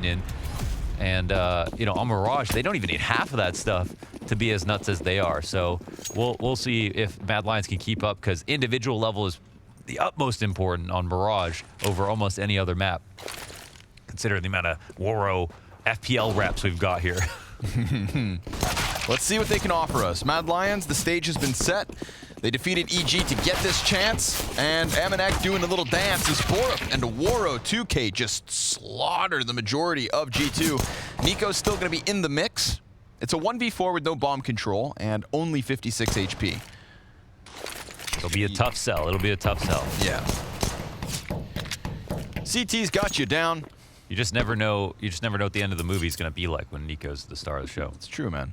in. And, you know, on Mirage, they don't even need half of that stuff to be as nuts as they are. So we'll see if Mad Lions can keep up, because individual level is the utmost important on Mirage over almost any other map. Consider the amount of Waro FPL reps we've got here. Let's see what they can offer us. Mad Lions, the stage has been set. They defeated EG to get this chance, and Amanek doing a little dance as Borup and Waro 2K just slaughter the majority of G2. Nico's still going to be in the mix. It's a 1v4 with no bomb control and only 56 HP. It'll be a tough sell. It'll be a tough sell. Yeah. CT's got you down. You just never know. You just never know what the end of the movie is going to be like when Nico's the star of the show. It's true, man.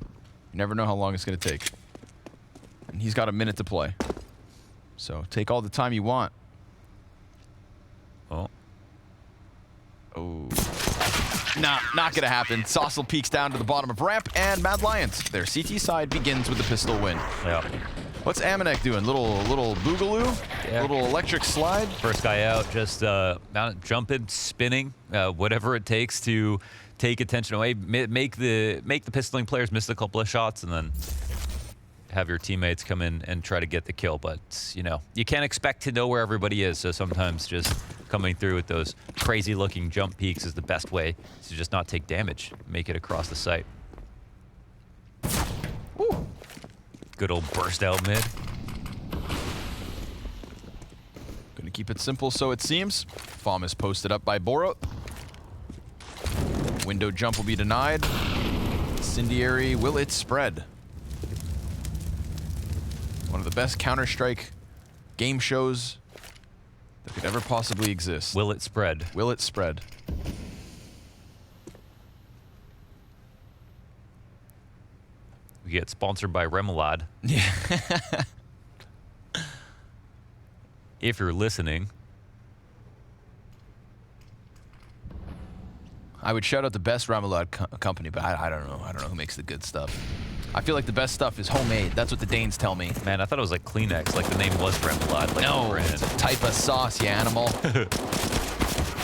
You never know how long it's going to take. And he's got a minute to play. So take all the time you want. Oh. Oh. Nah, not going to happen. Saucel peeks down to the bottom of ramp, and Mad Lions, their CT side begins with the pistol win. Yeah. What's Amanek doing? Little boogaloo? Yeah. Little electric slide? First guy out, just jumping, spinning, whatever it takes to take attention away, make the pistoling players miss a couple of shots, and then have your teammates come in and try to get the kill. But, you know, you can't expect to know where everybody is, so sometimes just coming through with those crazy-looking jump peaks is the best way to just not take damage, make it across the site. Woo. Good old burst out mid. Gonna keep it simple, so it seems. Bomb is posted up by Borup. Window jump will be denied. Incendiary, will it spread? One of the best Counter-Strike game shows that could ever possibly exist. Will it spread? Will it spread? We get sponsored by Remoulade. Yeah. If you're listening. I would shout out the best Remoulade company, but I don't know. I don't know who makes the good stuff. I feel like the best stuff is homemade. That's what the Danes tell me. Man, I thought it was like Kleenex, like the name was Remoulade. Like No, it's a type of sauce, you animal.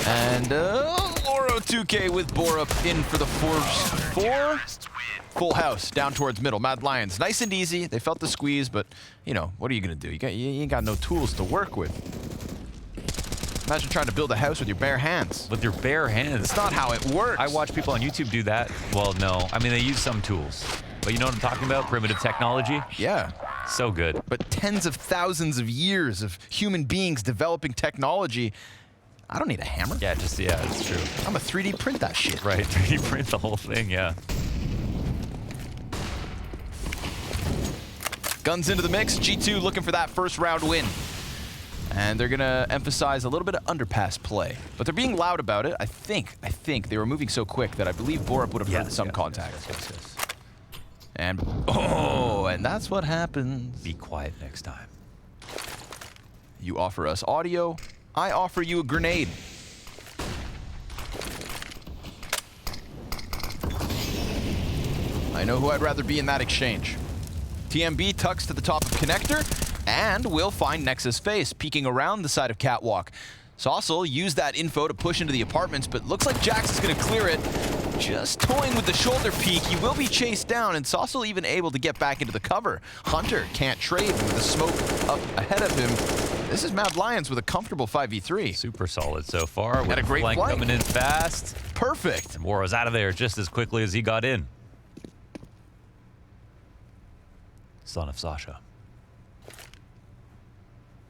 And Waro 2K with Borup in for the four. Full house down towards middle. Mad Lions, nice and easy. They felt the squeeze, but you know, what are you gonna do? You ain't got no tools to work with. Imagine trying to build a house with your bare hands. With your bare hands. It's not how it works. I watch people on YouTube do that. Well, no. I mean, they use some tools. But you know what I'm talking about? Primitive technology? Yeah. So good. But tens of thousands of years of human beings developing technology. I don't need a hammer. Yeah, it's true. I'm a 3D print that shit. Right, 3D print the whole thing, yeah. Guns into the mix. G2 looking for that first round win. And they're going to emphasize a little bit of underpass play. But they're being loud about it. I think they were moving so quick that I believe Borup would have heard some contact. Yes. And, oh, and that's what happens. Be quiet next time. You offer us audio. I offer you a grenade. I know who I'd rather be in that exchange. TMB tucks to the top of connector, and will find Nexus face, peeking around the side of Catwalk. Saucel used that info to push into the apartments, but looks like Jax is going to clear it. Just toying with the shoulder peek, he will be chased down, and Saucel even able to get back into the cover. Hunter can't trade with the smoke up ahead of him. This is Mad Lions with a comfortable 5v3. Super solid so far. Had a great flank flank. coming in fast. Perfect. And Waro's out of there just as quickly as he got in. Son of Sasha.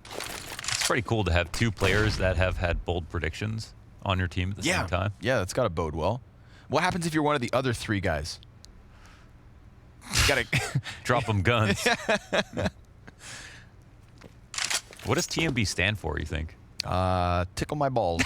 It's pretty cool to have two players that have had bold predictions on your team at the same time. Yeah, that's got to bode well. What happens if you're one of the other three guys? You gotta drop them guns. What does TMB stand for, you think? Tickle my balls.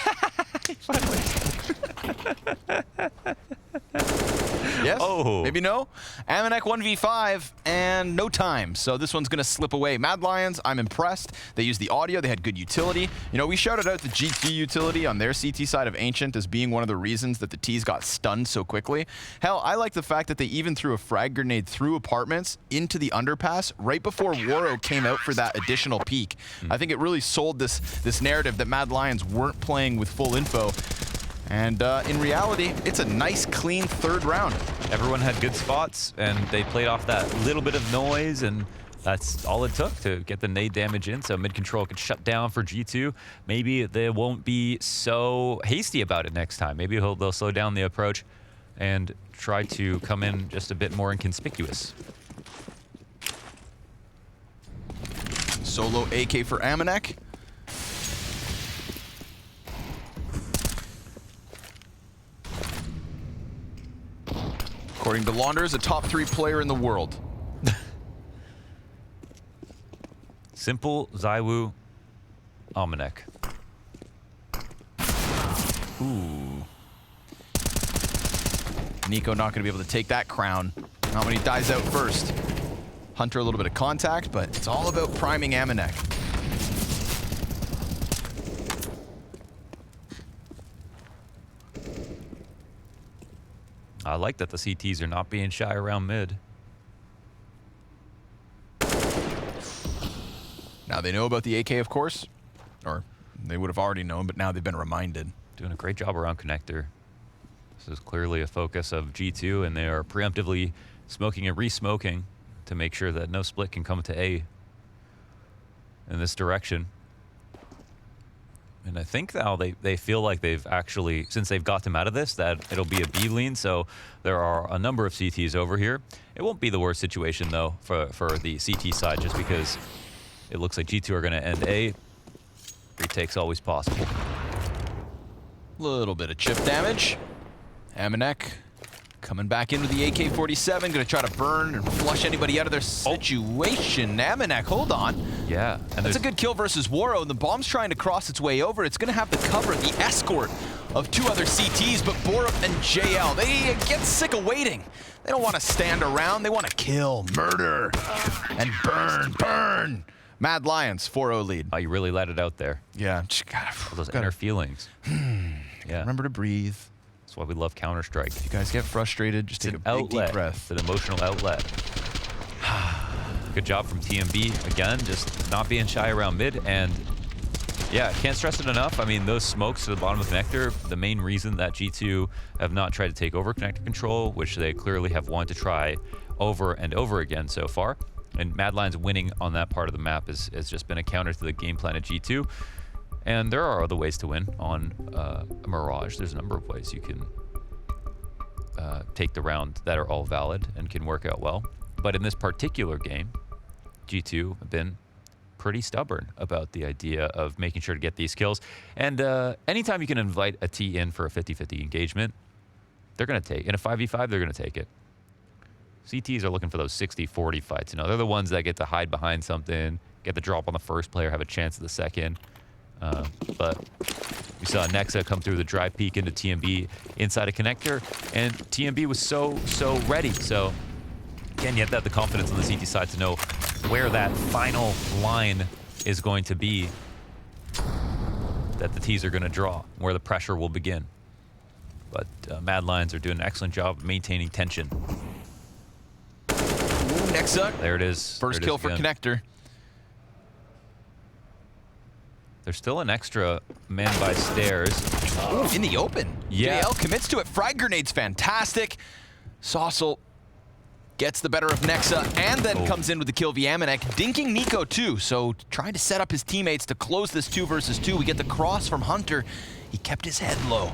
Yes? Oh. Maybe no? Amanek 1v5 and no time. So this one's going to slip away. Mad Lions, I'm impressed. They used the audio. They had good utility. You know, we shouted out the GT utility on their CT side of Ancient as being one of the reasons that the T's got stunned so quickly. Hell, I like the fact that they even threw a frag grenade through apartments into the underpass right before Waro came out for that additional peek. I think it really sold this narrative that Mad Lions weren't playing with full info. And in reality, it's a nice, clean third round. Everyone had good spots, and they played off that little bit of noise, and that's all it took to get the nade damage in. So mid-control could shut down for G2. Maybe they won't be so hasty about it next time. Maybe they'll slow down the approach and try to come in just a bit more inconspicuous. Solo AK for Amanek. According to Launders, a top 3 player in the world. Simple, Zywoo, Amanek. Ooh. Nico not going to be able to take that crown. Not when he dies out first. Hunter a little bit of contact, but it's all about priming Amanek. I like that the CTs are not being shy around mid. Now they know about the AK, of course. Or they would have already known, but now they've been reminded. Doing a great job around connector. This is clearly a focus of G2, and they are preemptively smoking and re-smoking to make sure that no split can come to A in this direction. And I think now they feel like they've actually, since they've got them out of this, that it'll be a B lean. So there are a number of CTs over here. It won't be the worst situation, though, for the CT side, just because it looks like G2 are going to end A. Retake's always possible. Little bit of chip damage. Amanek coming back into the AK-47, going to try to burn and flush anybody out of their situation. Amanek, hold on. Yeah. And that's a good kill versus Waro, and the bomb's trying to cross its way over. It's going to have to cover the escort of 2 other CTs, but Borup and JL, they get sick of waiting. They don't want to stand around. They want to kill, murder, and burn. Mad Lions, 4-0 lead. Oh, you really let it out there. Yeah. Just All those inner feelings. Yeah. Remember to breathe. That's why we love Counter-Strike. If you guys get frustrated, just take a big, deep breath. It's an emotional outlet. Good job from TMB, again, just not being shy around mid. And yeah, can't stress it enough. I mean, those smokes to the bottom of connector, the main reason that G2 have not tried to take over connector control, which they clearly have wanted to try over and over again so far. And Mad Lions winning on that part of the map has just been a counter to the game plan of G2. And there are other ways to win on Mirage. There's a number of ways you can take the round that are all valid and can work out well. But in this particular game, G2 have been pretty stubborn about the idea of making sure to get these kills. And anytime you can invite a T in for a 50-50 engagement, they're going to take it. In a 5v5, they're going to take it. CTs are looking for those 60-40 fights. You know, they're the ones that get to hide behind something, get the drop on the first player, have a chance at the second. But we saw Nexa come through the drive peek into TMB inside a connector, and TMB was so ready. So again, you have to have the confidence on the CT side to know where that final line is going to be that the T's are going to draw, where the pressure will begin. But Mad Lions are doing an excellent job of maintaining tension. Nexa. There it is. First kill for connector. There's still an extra man by stairs. Ooh, in the open. Yeah. JL commits to it. Frag grenade's fantastic. Saucel gets the better of Nexa and then comes in with the kill via Amanek, dinking Nico too. So trying to set up his teammates to close this 2 versus 2. We get the cross from Hunter. He kept his head low.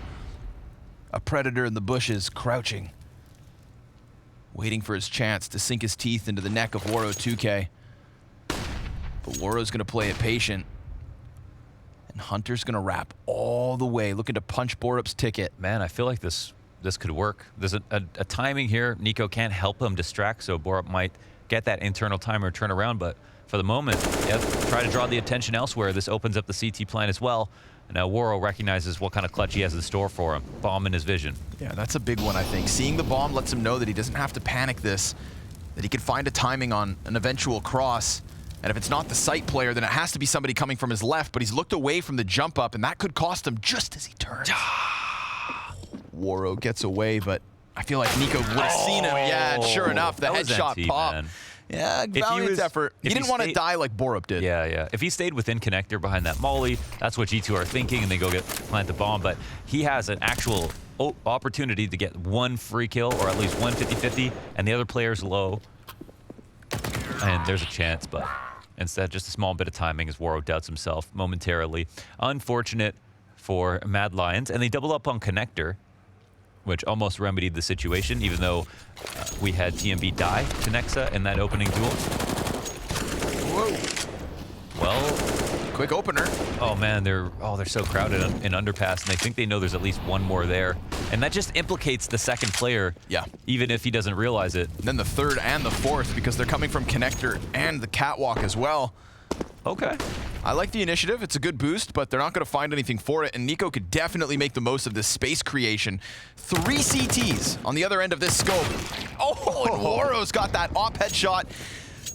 A predator in the bushes, crouching, waiting for his chance to sink his teeth into the neck of Waro 2K. But Waro's gonna play it patient. And Hunter's gonna wrap all the way, looking to punch Borup's ticket. Man, I feel like this could work. There's a timing here. Nico can't help him distract, so Borup might get that internal timer turn around, but for the moment, yeah, try to draw the attention elsewhere. This opens up the CT plan as well. And now Waro recognizes what kind of clutch he has in store for him. Bomb in his vision. Yeah, that's a big one, I think. Seeing the bomb lets him know that he doesn't have to panic this, that he could find a timing on an eventual cross. And if it's not the sight player, then it has to be somebody coming from his left, but he's looked away from the jump up, and that could cost him just as he turns. Waro gets away, but I feel like Nico would have seen him. Yeah, and sure enough, the headshot pop. Yeah, valiant effort. He didn't want to die like Borup did. Yeah, yeah. If he stayed within connector behind that molly, that's what G2 are thinking, and they go plant the bomb. But he has an actual opportunity to get one free kill, or at least one 50-50, and the other player's low. And there's a chance, but instead, just a small bit of timing as Waro doubts himself momentarily. Unfortunate for Mad Lions, and they double up on connector, which almost remedied the situation, even though we had TMB die to Nexa in that opening duel. Whoa. Well, quick opener. Oh man, they're so crowded in underpass, and they think they know there's at least one more there. And that just implicates the second player, yeah, even if he doesn't realize it. And then the third and the fourth, because they're coming from connector and the catwalk as well. Okay. I like the initiative. It's a good boost, but they're not going to find anything for it, and Nico could definitely make the most of this space creation. 3 CTs on the other end of this scope. Oh, and Waro's got that op headshot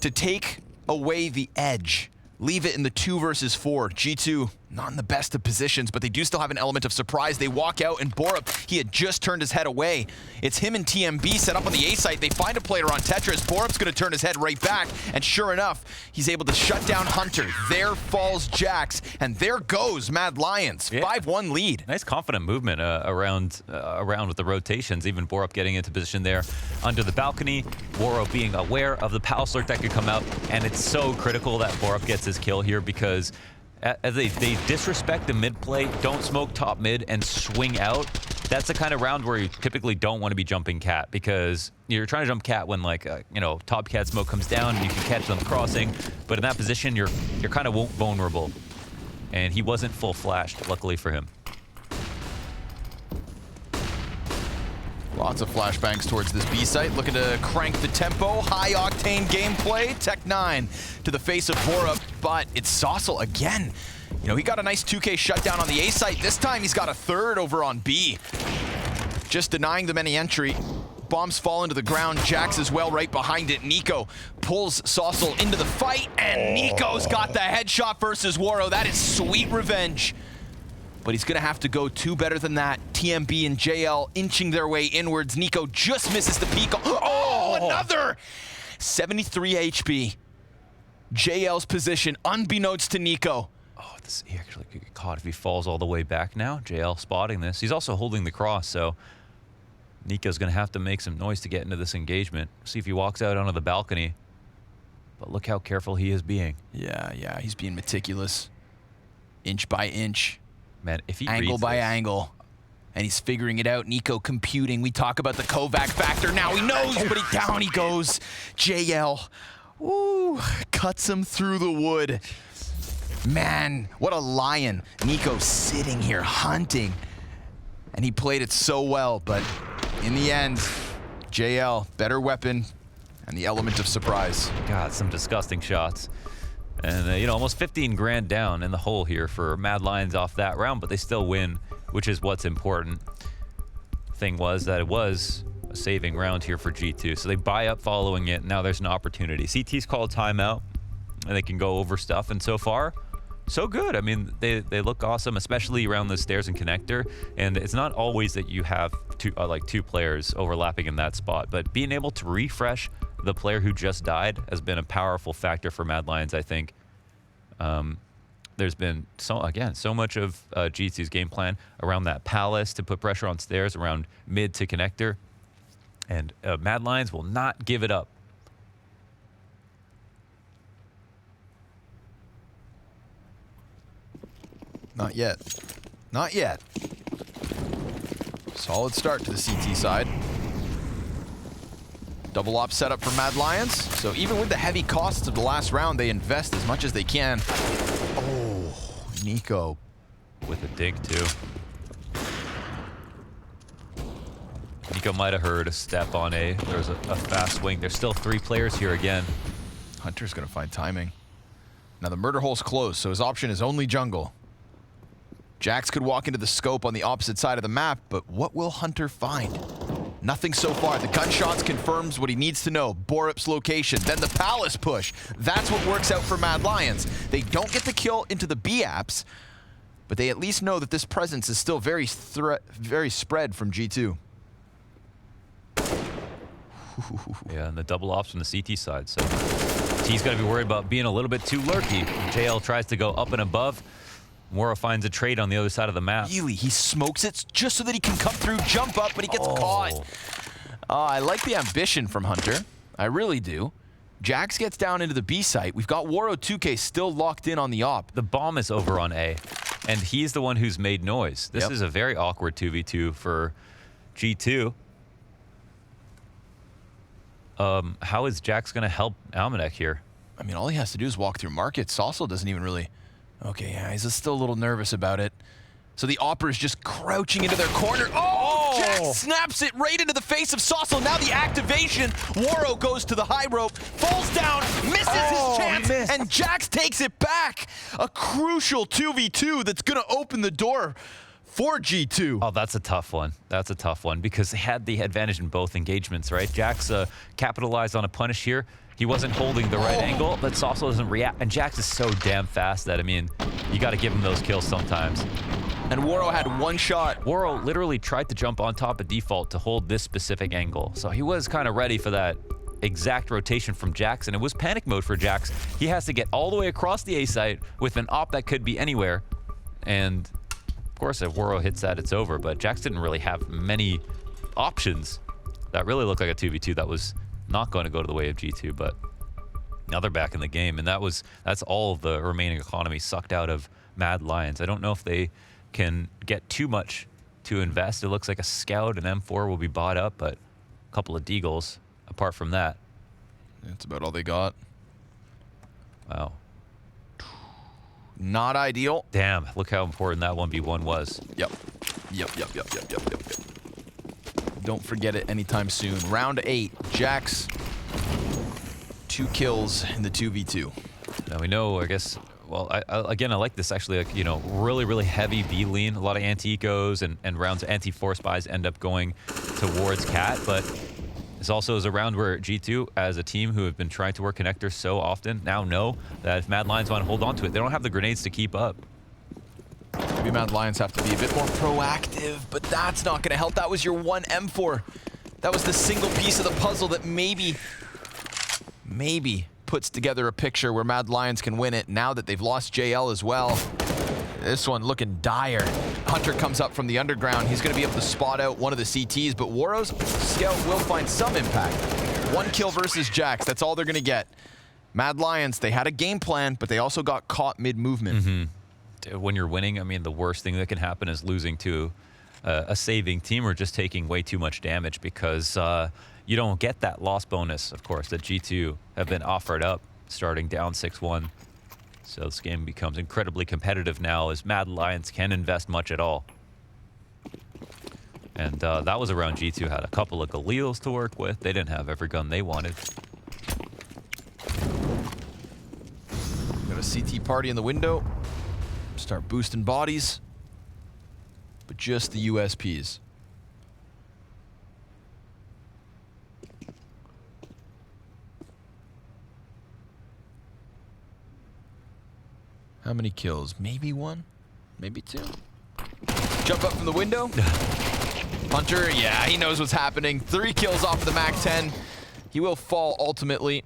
to take away the edge. Leave it in the 2 versus 4. G2 not in the best of positions, but they do still have an element of surprise. They walk out, and Borup, he had just turned his head away. It's him and TMB set up on the A site. They find a player on Tetris. Borup's going to turn his head right back, and sure enough, he's able to shut down Hunter. There falls Jax, and there goes Mad Lions. 5-1 lead. Nice confident movement around with the rotations. Even Borup getting into position there under the balcony. Waro being aware of the palace lurk that could come out, and it's so critical that Borup gets his kill here, because as they disrespect the mid play, don't smoke top mid, and swing out. That's the kind of round where you typically don't want to be jumping cat, because you're trying to jump cat when, like, top cat smoke comes down and you can catch them crossing. But in that position, you're kind of vulnerable. And he wasn't full flashed, luckily for him. Lots of flashbangs towards this B site, looking to crank the tempo. High-octane gameplay. Tech9 to the face of Borup, but it's Saucel again. He got a nice 2K shutdown on the A site. This time he's got a third over on B. Just denying them any entry. Bombs fall into the ground. Jax as well right behind it. Nico pulls Saucel into the fight, and Nico's got the headshot versus Waro. That is sweet revenge. But he's going to have to go 2 better than that. TMB and JL inching their way inwards. Nico just misses the peak. Oh, another! 73 HP. JL's position, unbeknownst to Nico. Oh, he actually could get caught if he falls all the way back now. JL spotting this. He's also holding the cross, so Nico's going to have to make some noise to get into this engagement. See if he walks out onto the balcony. But look how careful he is being. Yeah, he's being meticulous. Inch by inch. Man, if he angle by angle, and he's figuring it out. Nico computing. We talk about the Kovac factor. Now he knows, but down he goes. JL, ooh, cuts him through the wood. Man, what a lion. Nico sitting here hunting, and he played it so well, but in the end, JL, better weapon, and the element of surprise. God, some disgusting shots. And, almost 15 grand down in the hole here for Mad Lions off that round, but they still win, which is what's important. Thing was that it was a saving round here for G2, so they buy up following it. Now there's an opportunity. CT's called timeout, and they can go over stuff, and so far, so good. I mean, they look awesome, especially around the stairs and connector, and it's not always that you have two players overlapping in that spot, but being able to refresh the player who just died has been a powerful factor for Mad Lions, I think. There's been, so much of G2's game plan around that palace to put pressure on stairs, around mid to connector. And Mad Lions will not give it up. Not yet. Not yet. Solid start to the CT side. Double op setup for Mad Lions. So even with the heavy costs of the last round, they invest as much as they can. Oh, Nico. With a dig, too. Nico might have heard a step on A. There was a fast swing. There's still 3 players here again. Hunter's going to find timing. Now the murder hole's closed, so his option is only jungle. Jax could walk into the scope on the opposite side of the map, but what will Hunter find? Nothing so far. The gunshots confirms what he needs to know. Borup's location, then the palace push. That's what works out for Mad Lions. They don't get the kill into the B apps, but they at least know that this presence is still very spread from G2. Yeah, and the double ops from the CT side. So T's got to be worried about being a little bit too lurky. JL tries to go up and above. Moro finds a trade on the other side of the map. Really, he smokes it just so that he can come through, jump up, but he gets caught. I like the ambition from Hunter. I really do. Jax gets down into the B site. We've got Waro 2K still locked in on the op. The bomb is over on A, and he's the one who's made noise. This is a very awkward 2v2 for G2. How is Jax going to help Almanac here? I mean, all he has to do is walk through market. Saucel doesn't even really... Okay, yeah, he's still a little nervous about it. So the Opera is just crouching into their corner. Oh! Jax snaps it right into the face of Saucel. Now the activation. Waro goes to the high rope, falls down, misses his chance, and Jax takes it back. A crucial 2v2 that's going to open the door for G2. Oh, that's a tough one. That's a tough one because they had the advantage in both engagements, right? Jax capitalized on a punish here. He wasn't holding the right angle, but Saucel doesn't react. And Jax is so damn fast that, I mean, you got to give him those kills sometimes. And Waro had one shot. Waro literally tried to jump on top of default to hold this specific angle. So he was kind of ready for that exact rotation from Jax, and it was panic mode for Jax. He has to get all the way across the A site with an op that could be anywhere. And, of course, if Waro hits that, it's over. But Jax didn't really have many options. That really looked like a 2v2 that was not going to go to the way of G2, but now they're back in the game, and that's all of the remaining economy sucked out of Mad Lions. I don't know if they can get too much to invest. It looks like a Scout and M4 will be bought up, but a couple of Deagles apart from that. That's about all they got. Wow. Not ideal. Damn, look how important that 1v1 was. Yep. Don't forget it anytime soon. Round 8, Jax, 2 kills in the 2v2. Now we know, I guess, well, again, I like this actually, like, you know, really heavy B lean. A lot of anti-ecos and rounds, anti-force buys end up going towards Cat, but this also is a round where G2, as a team who have been trying to work connectors so often, now know that if Mad Lions want to hold on to it, they don't have the grenades to keep up. Maybe Mad Lions have to be a bit more proactive, but that's not going to help. That was your one M4. That was the single piece of the puzzle that maybe puts together a picture where Mad Lions can win it now that they've lost JL as well. This one looking dire. Hunter comes up from the underground. He's going to be able to spot out one of the CTs, but Waro's Scout will find some impact. 1 kill versus Jax. That's all they're going to get. Mad Lions, they had a game plan, but they also got caught mid-movement. When you're winning, I mean, the worst thing that can happen is losing to a saving team or just taking way too much damage, because you don't get that loss bonus, of course, that G2 have been offered up starting down 6-1. So this game becomes incredibly competitive now as Mad Lions can invest much at all. And that was around G2 had a couple of Galils to work with. They didn't have every gun they wanted. Got a CT party in the window. Start boosting bodies, but just the USPs. How many kills? Maybe 1, maybe 2. Jump up from the window. Hunter, yeah, he knows what's happening. 3 kills off of the MAC-10. He will fall ultimately,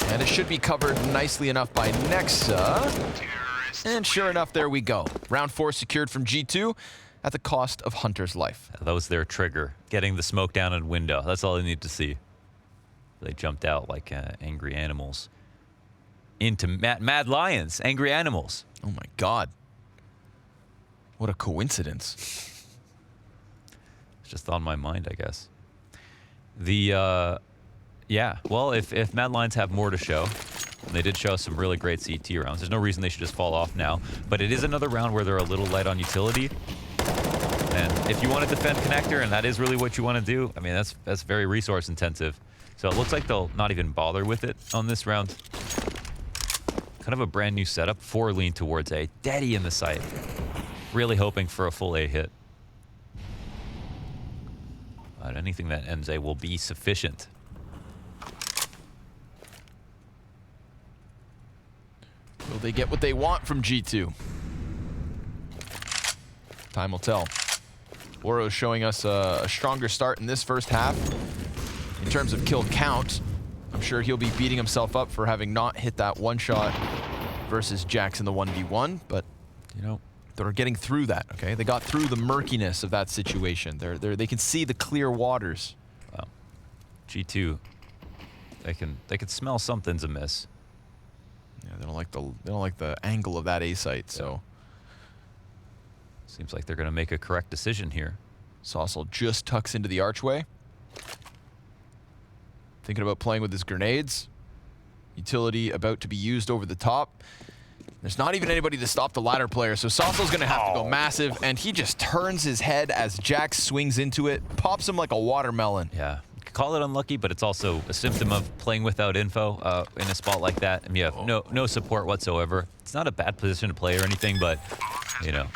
and it should be covered nicely enough by Nexa. And sure enough, there we go. Round 4 secured from G2 at the cost of Hunter's life. That was their trigger, getting the smoke down in window. That's all they need to see. They jumped out like angry animals into Mad Lions, angry animals. Oh my God. What a coincidence. It's just on my mind, I guess. Yeah, well, if Mad Lions have more to show, and they did show us some really great CT rounds, there's no reason they should just fall off now. But it is another round where they're a little light on utility. And if you want to defend connector, and that is really what you want to do, I mean, that's very resource intensive. So it looks like they'll not even bother with it on this round. Kind of a brand new setup. 4 lean towards A. Daddy in the site. Really hoping for a full A hit. But anything that ends A will be sufficient. Will they get what they want from G2? Time will tell. Waro showing us a stronger start in this first half. in terms of kill count. I'm sure he'll be beating himself up for having not hit that one shot versus Jax in the 1v1, but You know, they're getting through that, okay? They got through the murkiness of that situation. They can see the clear waters. wow. G2, they can smell something's amiss. Yeah, they don't like the angle of that A site, so. Seems like they're going to make a correct decision here. Saucel just tucks into the archway. Thinking about playing with his grenades. Utility about to be used over the top. There's not even anybody to stop the ladder player, so Saucel's going to have to go massive, and he just turns his head as Jax swings into it, pops him like a watermelon. Yeah, you could call it unlucky, but it's also a symptom of playing without info in a spot like that. And you have no support whatsoever. It's not a bad position to play or anything, but you know,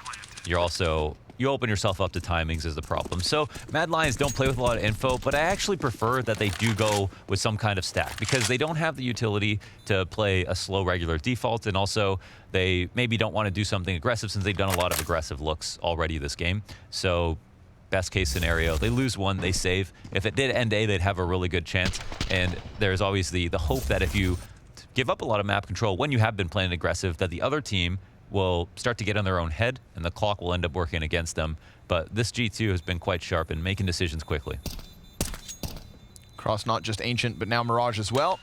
you open yourself up to timings is the problem. So Mad Lions don't play with a lot of info, but I actually prefer that they do go with some kind of stack because they don't have the utility to play a slow regular default, and also they maybe don't want to do something aggressive since they've done a lot of aggressive looks already this game. So best case scenario, they lose one, they save. If it did end A, they'd have a really good chance, and there's always the hope that if you give up a lot of map control when you have been playing aggressive, that the other team will start to get on their own head and the clock will end up working against them. But this G2 has been quite sharp in making decisions quickly. Cross not just Ancient, but now Mirage as well.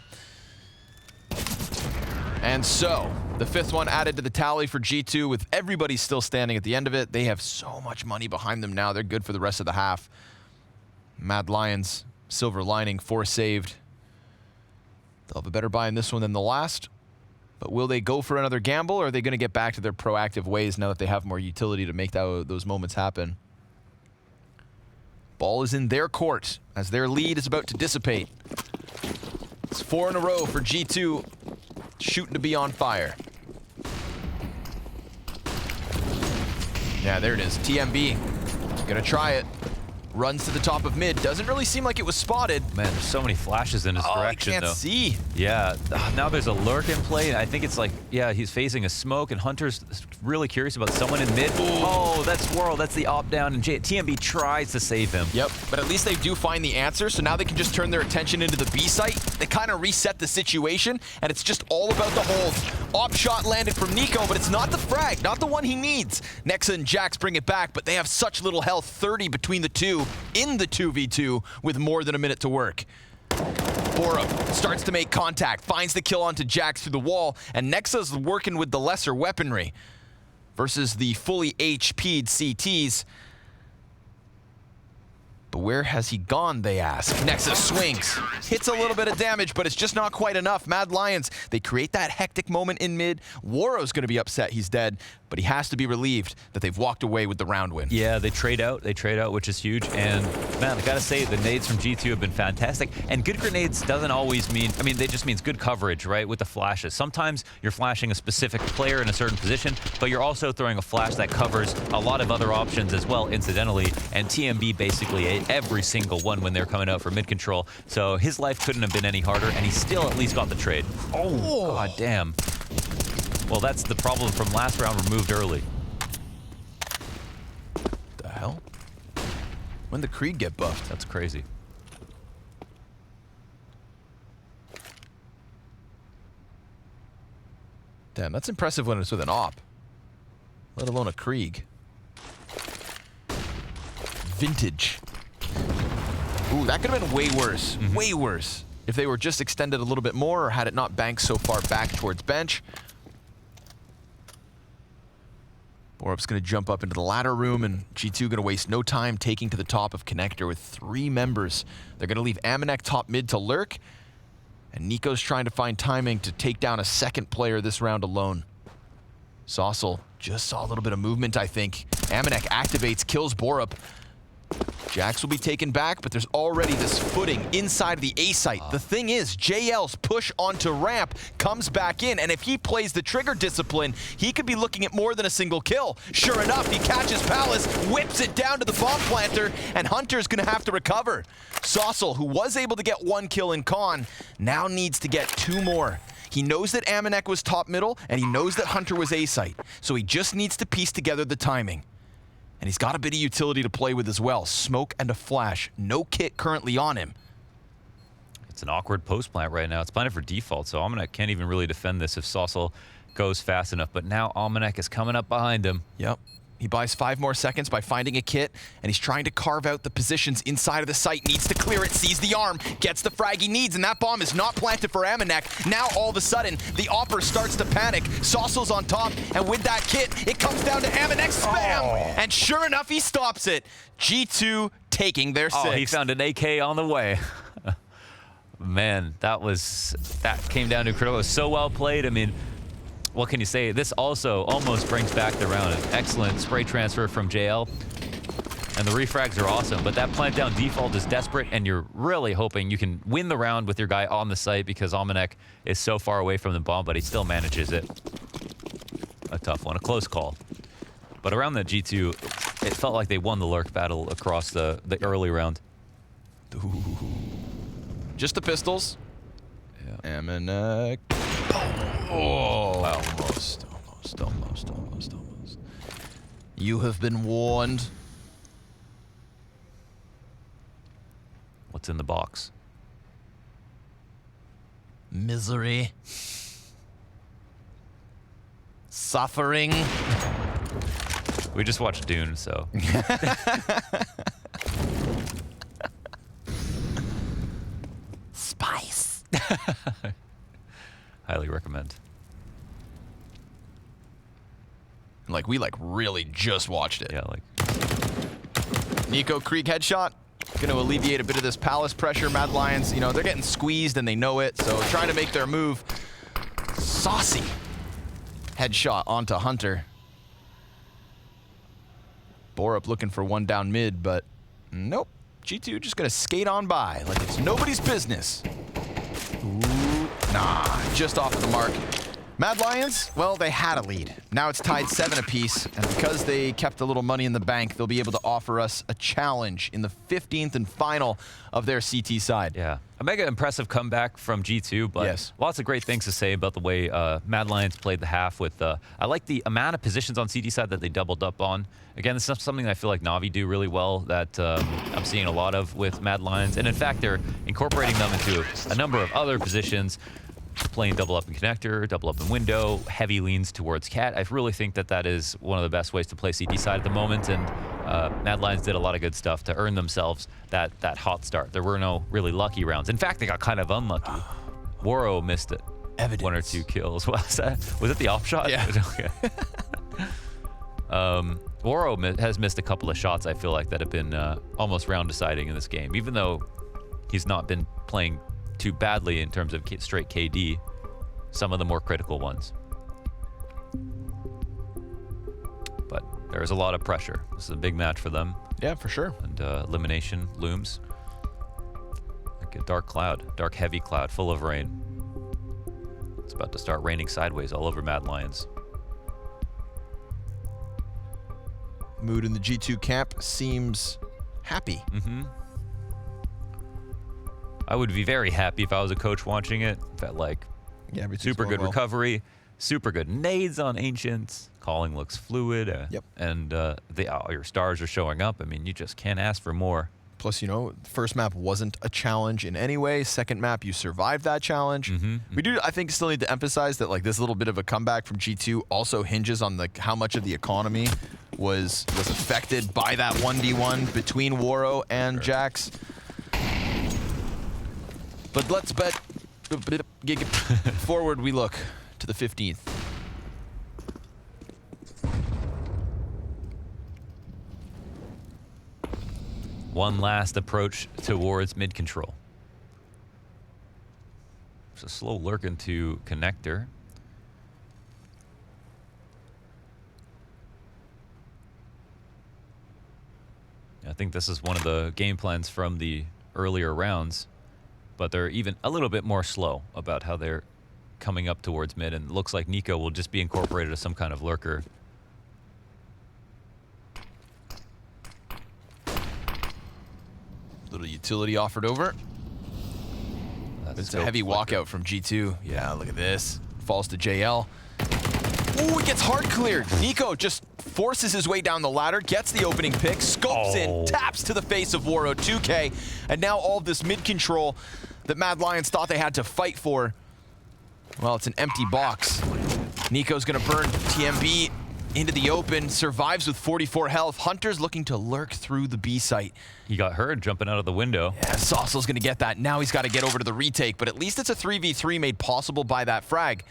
And so, the fifth one added to the tally for G2 with everybody still standing at the end of it. They have so much money behind them now. They're good for the rest of the half. Mad Lions, silver lining, 4 saved. They'll have a better buy in this one than the last. But will they go for another gamble, or are they going to get back to their proactive ways now that they have more utility to make those moments happen? Ball is in their court as their lead is about to dissipate. It's 4 in a row for G2, shooting to be on fire. Yeah, there it is. TMB, gonna try it. Runs to the top of mid. Doesn't really seem like it was spotted. Man, there's so many flashes in his direction, I can't though. see. Yeah, now there's a lurk in play. I think it's like, yeah, he's phasing a smoke, and Hunter's really curious about someone in mid. Oh, that's World. That's the op down, and TMB tries to save him. Yep, but at least they do find the answer, so now they can just turn their attention into the B site. They kind of reset the situation, and it's just all about the hold. Op shot landed from Nico, but it's not the frag, not the one he needs. Nexa and Jax bring it back, but they have such little health, 30 between the two, in the 2v2 with more than a minute to work. Borup starts to make contact, finds the kill onto Jax through the wall, and Nexa's working with the lesser weaponry versus the fully HP'd CTs. But where has he gone, they ask. Nexa swings, hits a little bit of damage, but it's just not quite enough. Mad Lions, they create that hectic moment in mid. Waro's gonna be upset he's dead, but he has to be relieved that they've walked away with the round win. Yeah, they trade out, which is huge. And man, I gotta say, the nades from G2 have been fantastic. And good grenades doesn't always mean, I mean, they just means good coverage, right, with the flashes. Sometimes you're flashing a specific player in a certain position, but you're also throwing a flash that covers a lot of other options as well, incidentally. And TMB basically ate every single one when they're coming out for mid control. So his life couldn't have been any harder, and he still at least got the trade. Oh, god damn. Well, that's the problem from last round, removed early. The hell? When did Krieg get buffed? That's crazy. Damn, that's impressive when it's with an op, let alone a Krieg. Vintage. Ooh, that could have been way worse. Way worse. If they were just extended a little bit more or had it not banked so far back towards bench. Borup's going to jump up into the ladder room, and G2 going to waste no time taking to the top of Connector with 3 members. They're going to leave Amanek top mid to lurk, and Nico's trying to find timing to take down a second player this round alone. Saucel just saw a little bit of movement, I think. Amanek activates, kills Borup. Jax will be taken back, but there's already this footing inside of the A site. The thing is, JL's push onto ramp comes back in, and if he plays the trigger discipline, he could be looking at more than a single kill. Sure enough, he catches Palace, whips it down to the bomb planter, and Hunter's gonna have to recover. Saucel, who was able to get 1 kill in Con, now needs to get 2 more. He knows that Amanek was top middle, and he knows that Hunter was A site, so he just needs to piece together the timing. And he's got a bit of utility to play with as well. Smoke and a flash. No kit currently on him. It's an awkward post plant right now. It's planted for default, so Almanac can't even really defend this if Saucel goes fast enough. But now Almanac is coming up behind him. Yep. He buys 5 more seconds by finding a kit, and he's trying to carve out the positions inside of the site. Needs to clear it, sees the arm, gets the frag he needs, and that bomb is not planted for Almanac. Now, all of a sudden, the Opper starts to panic. Saucel's on top, and with that kit, it comes down to Almanac's spam. And sure enough, he stops it. G2 taking their 6th. Oh, he found an AK on the way. Man, that came down to critical. It was so well played. I mean, what can you say? This also almost brings back the round. An excellent spray transfer from JL. And the refrags are awesome, but that plant down default is desperate, and you're really hoping you can win the round with your guy on the site because Almanac is so far away from the bomb, but he still manages it. A tough one, a close call. But around the G2, it felt like they won the lurk battle across the early round. Ooh. Just the pistols. Yeah. Almanac. Oh, wow. Almost. You have been warned. What's in the box? Misery. Suffering. We just watched Dune, so. Spice. Highly recommend. We really just watched it. Yeah, like. Nico, Krieg headshot. Going to alleviate a bit of this Palace pressure. Mad Lions, you know, they're getting squeezed and they know it, so trying to make their move. Saucy. Headshot onto Hunter. Borup looking for one down mid, but nope. G2 just going to skate on by like it's nobody's business. Ooh, nah, just off of the mark. Mad Lions, well, they had a lead. Now it's tied 7 apiece, and because they kept a little money in the bank, they'll be able to offer us a challenge in the 15th and final of their CT side. Yeah, a mega impressive comeback from G2, but yes, lots of great things to say about the way Mad Lions played the half with, I like the amount of positions on CT side that they doubled up on. Again, this is something that I feel like Na'Vi do really well that I'm seeing a lot of with Mad Lions, and in fact, they're incorporating them into a number of other positions, playing double up in connector, double up in window, heavy leans towards cat. I really think that that is one of the best ways to play CT side at the moment, and Mad Lions did a lot of good stuff to earn themselves that hot start. There were no really lucky rounds. In fact, they got kind of unlucky. Woro missed it. Evidence. 1 or 2 kills. Was it the off shot? Yeah. Okay. Woro has missed a couple of shots, I feel like, that have been almost round deciding in this game, even though he's not been playing too badly in terms of straight KD, some of the more critical ones. But there's a lot of pressure. This is a big match for them. Yeah, for sure. And elimination looms. Like a dark cloud, dark heavy cloud full of rain. It's about to start raining sideways all over Mad Lions. Mood in the G2 camp seems happy. Mm-hmm. I would be very happy if I was a coach watching it. Felt like super good recovery, super good nades on Ancients. Calling looks fluid. Yep. And your stars are showing up. I mean, you just can't ask for more. Plus, you know, the first map wasn't a challenge in any way. Second map, you survived that challenge. Mm-hmm. We do, I think, still need to emphasize that like this little bit of a comeback from G2 also hinges on like how much of the economy was affected by that 1v1 between Woro and Jax. But let's bet forward we look to the 15th. One last approach towards mid control. There's a slow lurk into connector. I think this is one of the game plans from the earlier rounds, but they're even a little bit more slow about how they're coming up towards mid, and it looks like Nico will just be incorporated as some kind of lurker. Little utility offered over. It's a heavy walkout from G2. Yeah, look at this. Falls to JL. Ooh, it gets hard cleared. Nico just forces his way down the ladder, gets the opening pick, scopes in, taps to the face of Woro 2K, and now all of this mid control that Mad Lions thought they had to fight for, well, it's an empty box. Nico's gonna burn TMB into the open, survives with 44 health. Hunter's looking to lurk through the B site. He got heard jumping out of the window. Yeah, Saucel's gonna get that. Now he's gotta get over to the retake, but at least it's a 3v3 made possible by that frag.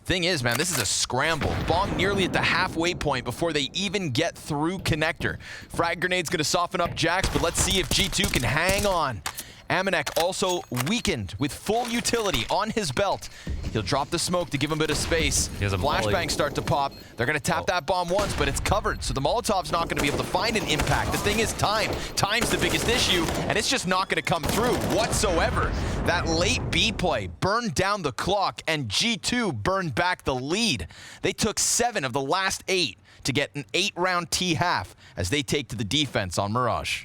Thing is, man, this is a scramble. Bomb nearly at the halfway point before they even get through connector. Frag grenade's gonna soften up Jax, but let's see if G2 can hang on. Amanek also weakened with full utility on his belt. He'll drop the smoke to give him a bit of space. Flashbangs start to pop. They're gonna tap that bomb once, but it's covered, so the Molotov's not gonna be able to find an impact. The thing is time. Time's the biggest issue, and it's just not gonna come through whatsoever. That late B play burned down the clock, and G2 burned back the lead. They took 7 of the last 8 to get an 8-round T-half as they take to the defense on Mirage.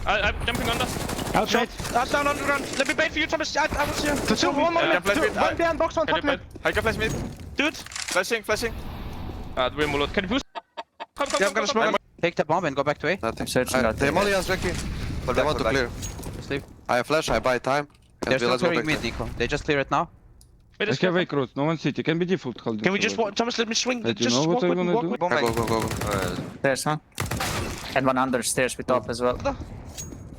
I'm jumping under. Outside. Down underground. Let me bait for you, Thomas. I was here. One more left. One behind box, one top mid. I can flash mid. Dude. Flashing. We're mullet. Can you boost? Come. Yeah, I'm gonna smoke. Take the bomb and go back to A. Nothing. They molly us, Ricky. They want to clear. Sleep. I have flash, I buy time. They're still let's go clearing back mid, Nico. They just clear it now. Wait, I have a cross, no one city. Can be default hold. can we just walk? Thomas, let me swing. But you Just know what walk I'm with me. gonna Walk do? with me. Go. Stairs, huh? And one under stairs with top as well.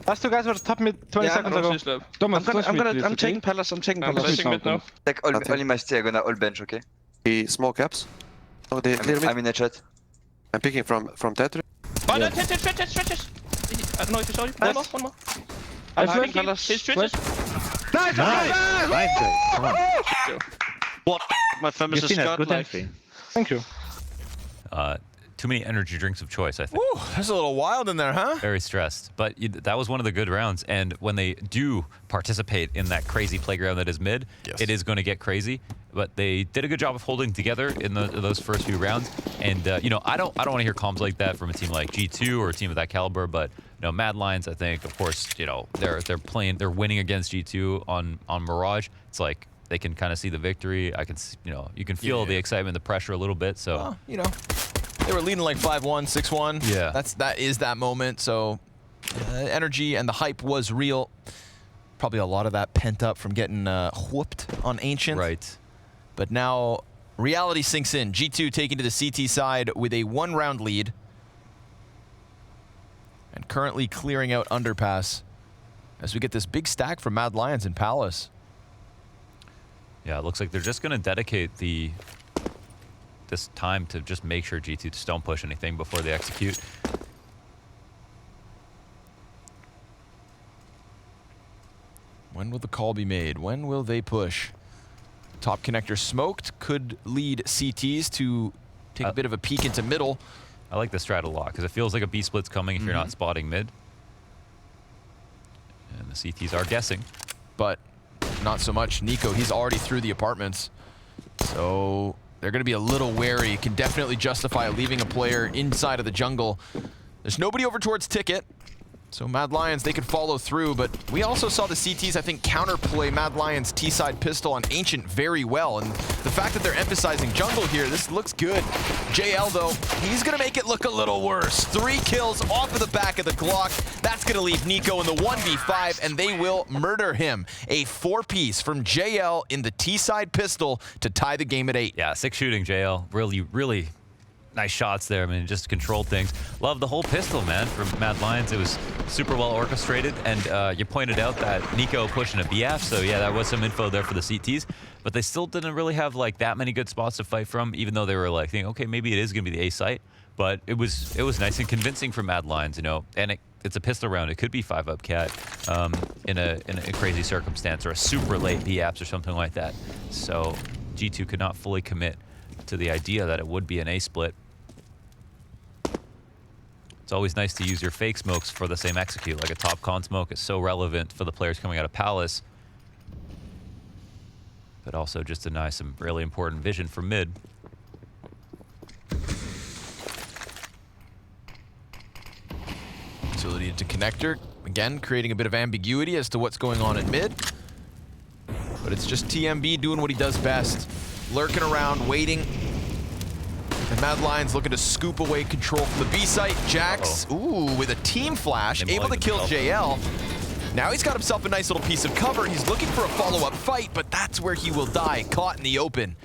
Last two guys were top mid 20 seconds ago. Thomas, I'm taking palace. I'm flashing mid now. Take only my stay, I'm gonna all bench, okay? He smoke caps. Oh, they clear me. I'm in a chat. I'm picking from Tetris. Oh no, stretches. I don't know if you saw it. One more. I think flash. he's switches. Nice! Come on. What? My famous You've seen it. Scott Good like. entry. Thank you. Too many energy drinks of choice, I think. Woo, that's a little wild in there, huh? Very stressed. But that was one of the good rounds. And when they do participate in that crazy playground that is mid, Yes. it is going to get crazy. But they did a good job of holding together in those first few rounds. And you know, I don't want to hear comms like that from a team like G2 or a team of that caliber. But you know, Mad Lions, I think, of course, you know, they're winning against G2 on Mirage. It's like they can kind of see the victory. I can, you know, you can feel the excitement, the pressure a little bit. So Well, you know, they were leading like 5-1, 6-1. Yeah. That is that moment. So energy and the hype was real. Probably a lot of that pent up from getting whooped on Ancient. right. But now reality sinks in. G2 taking to the CT side with a 1-round lead. And currently clearing out Underpass as we get this big stack from Mad Lions and Palace. Yeah, it looks like they're just going to dedicate this time to just make sure G2 just don't push anything before they execute. When will the call be made? When will they push? Top connector smoked, could lead CTs to take a bit of a peek into middle. I like this strat a lot because it feels like a B split's coming if you're not spotting mid. And the CTs are guessing. But not so much Nico. He's already through the apartments. So they're going to be a little wary. Can definitely justify leaving a player inside of the jungle. There's nobody over towards Ticket. So Mad Lions, they could follow through, but we also saw the CTs, I think, counterplay Mad Lions' T-side pistol on Ancient very well. And the fact that they're emphasizing jungle here, this looks good. JL, though, he's going to make it look a little worse. 3 kills off of the back of the Glock. That's going to leave Nico in the 1v5, and they will murder him. A 4-piece from JL in the T-side pistol to tie the game at 8. Yeah, 6 shooting, JL. Really nice shots there. I mean, just controlled things. Love the whole pistol, man, from Mad Lions. It was super well orchestrated. And you pointed out that Nico pushing a BF. So yeah, that was some info there for the CTs. But they still didn't really have like that many good spots to fight from, even though they were like thinking, okay, maybe it is going to be the A site. But it was nice and convincing for Mad Lions, you know. And it's a pistol round. It could be 5-up cat in a crazy circumstance or a super late BFs or something like that. So G2 could not fully commit to the idea that it would be an A split. It's always nice to use your fake smokes for the same execute. Like a top con smoke is so relevant for the players coming out of Palace. But also just deny some really important vision for mid. Utility into connector. Again, creating a bit of ambiguity as to what's going on in mid. But it's just TMB doing what he does best. Lurking around, waiting. And Mad Lions looking to scoop away control from the B site. Jax, ooh, with a team flash, able to kill JL. Now he's got himself a nice little piece of cover. He's looking for a follow-up fight, but that's where he will die, caught in the open.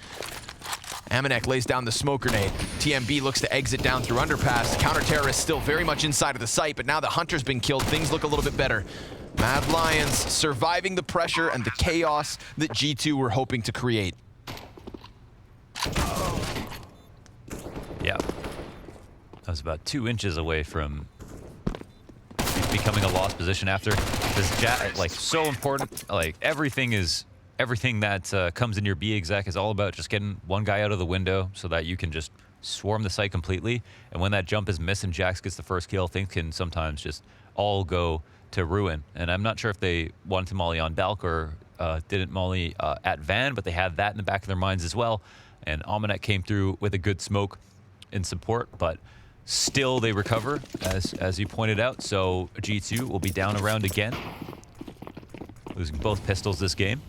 Amanek lays down the smoke grenade. TMB looks to exit down through underpass. Counter-terrorist still very much inside of the site, but now that Hunter's been killed, things look a little bit better. Mad Lions surviving the pressure and the chaos that G2 were hoping to create. Yeah. That was about 2 inches away from becoming a lost position after this like so important. Like everything that comes in your B exec is all about just getting one guy out of the window so that you can just swarm the site completely. And when that jump is missed and Jax gets the first kill, things can sometimes just all go to ruin. And I'm not sure if they wanted to molly on Dalk or didn't molly at Van, but they had that in the back of their minds as well. And Amanek came through with a good smoke in support, but still they recover, as you pointed out. So G2 will be down a round again, losing both pistols this game.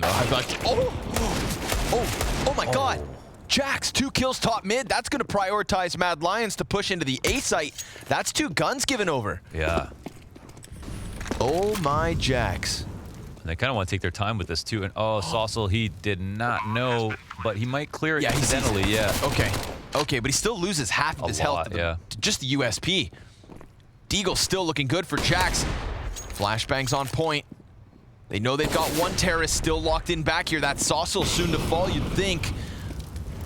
Oh my God. Jax, 2 kills top mid. That's going to prioritize Mad Lions to push into the A site. That's 2 guns given over. Yeah. Oh my Jax. They kind of want to take their time with this too. And oh, Saucel, he did not know, but he might clear it accidentally. Yeah. Okay, but he still loses half of his health. Yeah. To just the USP. Deagle's still looking good for Jax. Flashbang's on point. They know they've got one terrorist still locked in back here. That Saucel soon to fall, you'd think.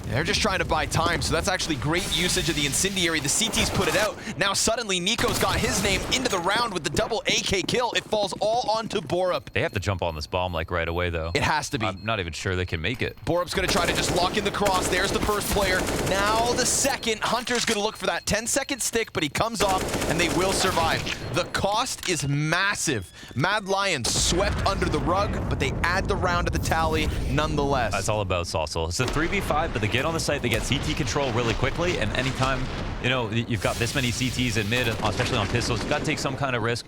They're just trying to buy time, so that's actually great usage of the incendiary. The CT's put it out. Now suddenly Nico's got his name into the round with the double AK kill. It falls all onto Borup. They have to jump on this bomb like right away though. It has to be. I'm not even sure they can make it. Borup's gonna try to just lock in the cross. There's the first player. Now the second. Hunter's gonna look for that 10-second stick, but he comes off and they will survive. The cost is massive. Mad Lions swept under the rug, but they add the round to the tally nonetheless. That's all about Saucel. It's a 3v5, but they get on the site, they get CT control really quickly, and anytime, you know, you've got this many CTs in mid, especially on pistols, you've got to take some kind of risk.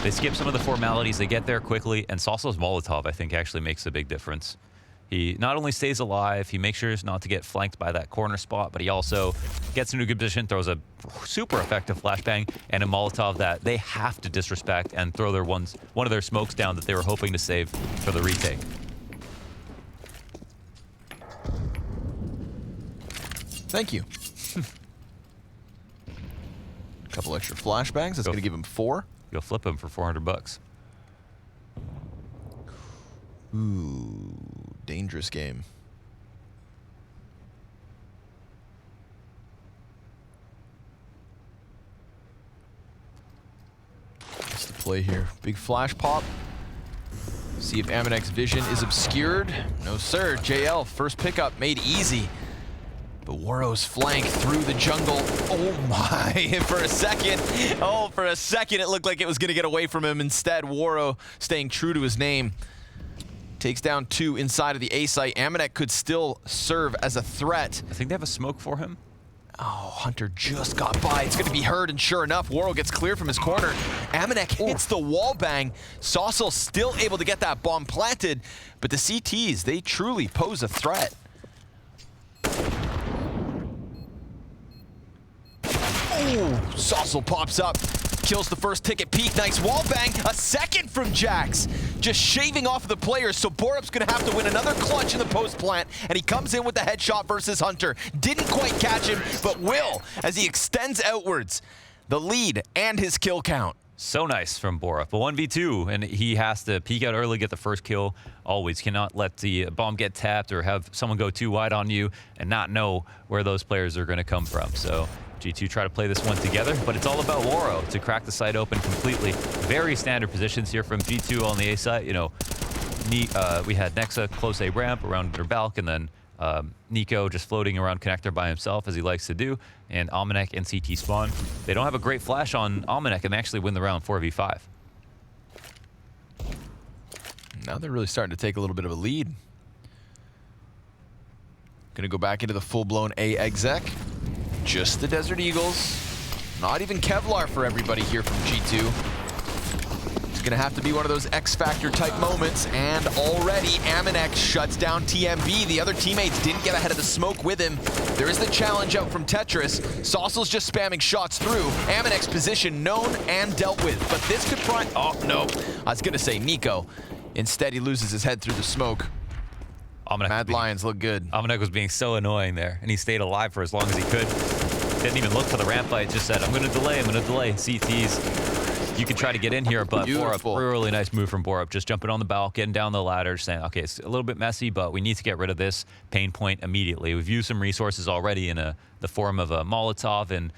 They skip some of the formalities, they get there quickly, and Saucel's Molotov, I think, actually makes a big difference. He not only stays alive, he makes sure not to get flanked by that corner spot, but he also gets into a good position, throws a super effective flashbang and a Molotov that they have to disrespect and throw their one of their smokes down that they were hoping to save for the retake. Thank you. A couple extra flashbangs. That's going to give him 4. You'll flip him for 400 bucks. Ooh, dangerous game. What's the play here? Big flash pop. See if Aminek's vision is obscured. No, sir. JL, first pickup made easy. But Woro's flank through the jungle. Oh my, for a second it looked like it was gonna get away from him. Instead, Woro staying true to his name. Takes down 2 inside of the A site. Aminek could still serve as a threat. I think they have a smoke for him. Oh, Hunter just got by. It's gonna be heard, and sure enough, Woro gets clear from his corner. Aminek hits the wall bang. Saucel still able to get that bomb planted, but the CTs, they truly pose a threat. Ooh, Saucel pops up, kills the first ticket peek. Nice wall bang. A second from Jax. Just shaving off the players, so Borup's gonna have to win another clutch in the post plant, and he comes in with the headshot versus Hunter. Didn't quite catch him, but will as he extends outwards. The lead and his kill count. So nice from Borup. A 1v2, and he has to peek out early, get the first kill. Always cannot let the bomb get tapped or have someone go too wide on you and not know where those players are gonna come from. So G2 try to play this one together, but it's all about Woro to crack the site open completely. Very standard positions here from G2 on the A site. You know, we had Nexa close A ramp around their balk, and then Nico just floating around connector by himself as he likes to do, and Aminek and CT spawn. They don't have a great flash on Aminek, and they actually win the round 4v5. Now they're really starting to take a little bit of a lead. Gonna go back into the full-blown A exec. Just the Desert Eagles. Not even Kevlar for everybody here from G2. It's gonna have to be one of those X-Factor type moments, and already Aminek shuts down TMB. The other teammates didn't get ahead of the smoke with him. There is the challenge out from Tetris. Saucel's just spamming shots through. Aminek's position known and dealt with, but this could prime... Oh, no. I was gonna say Nico. Instead, he loses his head through the smoke. Mad Lions look good. Aminek was being so annoying there, and he stayed alive for as long as he could. Didn't even look for the ramp fight, just said, I'm gonna delay. CTs, you can try to get in here, but Borup, really nice move from Borup, just jumping on the bow, getting down the ladder, saying, okay, it's a little bit messy, but we need to get rid of this pain point immediately. We've used some resources already in the form of a Molotov, and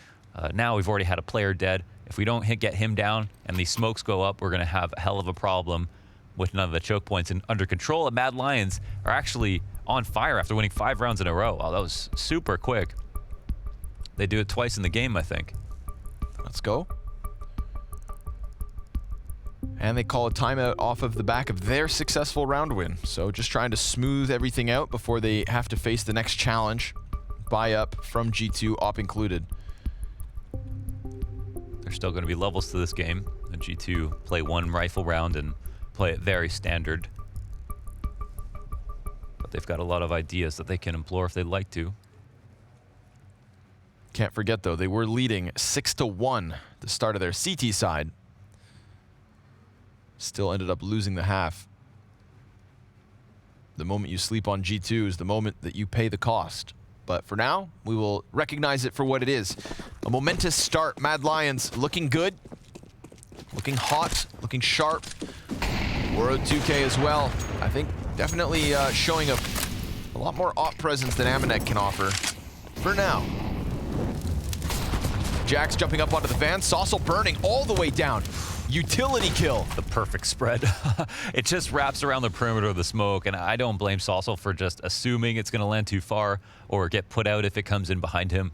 now we've already had a player dead. If we don't get him down and these smokes go up, we're gonna have a hell of a problem with none of the choke points and under control. And Mad Lions are actually on fire after winning 5 rounds in a row. Oh, that was super quick. They do it twice in the game, I think. Let's go. And they call a timeout off of the back of their successful round win. So just trying to smooth everything out before they have to face the next challenge. Buy up from G2, op included. There's still going to be levels to this game. The G2 play 1 rifle round and play it very standard. But they've got a lot of ideas that they can employ if they'd like to. Can't forget, though, they were leading 6-1 at the start of their CT side. Still ended up losing the half. The moment you sleep on G2 is the moment that you pay the cost. But for now, we will recognize it for what it is. A momentous start. Mad Lions looking good, looking hot, looking sharp. Woro 2K as well. I think definitely showing a lot more op presence than Amanek can offer. For now. Jax jumping up onto the van. Saucel burning all the way down. Utility kill. The perfect spread. It just wraps around the perimeter of the smoke, and I don't blame Saucel for just assuming it's going to land too far or get put out if it comes in behind him.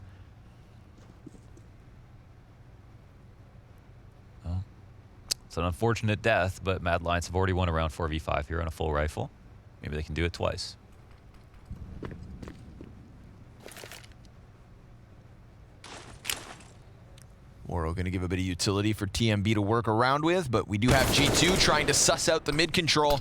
Well, it's an unfortunate death, but Mad Lions have already won a round 4v5 here on a full rifle. Maybe they can do it twice. Woro going to give a bit of utility for TMB to work around with, but we do have G2 trying to suss out the mid control.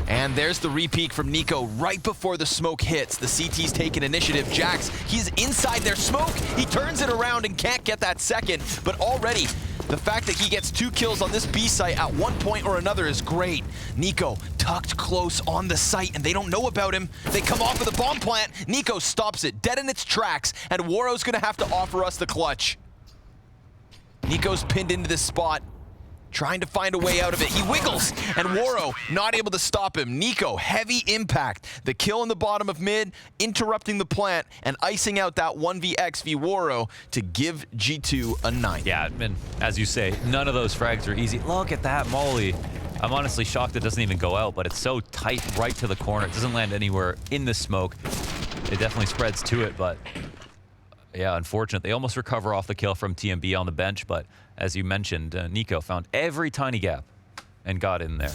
And there's the re-peek from Nico right before the smoke hits. The CT's taking initiative. Jax, he's inside their smoke. He turns it around and can't get that second. But already, the fact that he gets 2 kills on this B site at one point or another is great. Nico tucked close on the site, and they don't know about him. They come off of the bomb plant. Nico stops it dead in its tracks, and Woro's going to have to offer us the clutch. Nico's pinned into this spot, trying to find a way out of it. He wiggles, and Woro not able to stop him. Nico, heavy impact. The kill in the bottom of mid, interrupting the plant, and icing out that 1vx v Woro to give G2 a 9. Yeah, and as you say, none of those frags are easy. Look at that molly. I'm honestly shocked it doesn't even go out, but it's so tight right to the corner. It doesn't land anywhere in the smoke. It definitely spreads to it, but yeah, unfortunate. They almost recover off the kill from TMB on the bench, but as you mentioned, Nico found every tiny gap and got in there.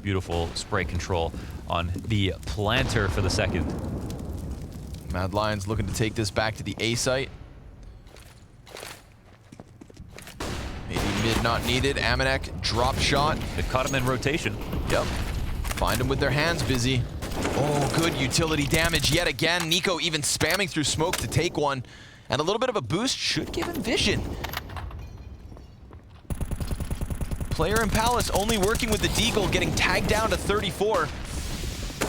Beautiful spray control on the planter for the second. Mad Lions looking to take this back to the A site. Maybe mid not needed. Amanek drop shot. They caught him in rotation. Yep. Find him with their hands busy. Oh, good utility damage yet again. Nico even spamming through smoke to take one. And a little bit of a boost should give him vision. Player in Palace only working with the Deagle, getting tagged down to 34.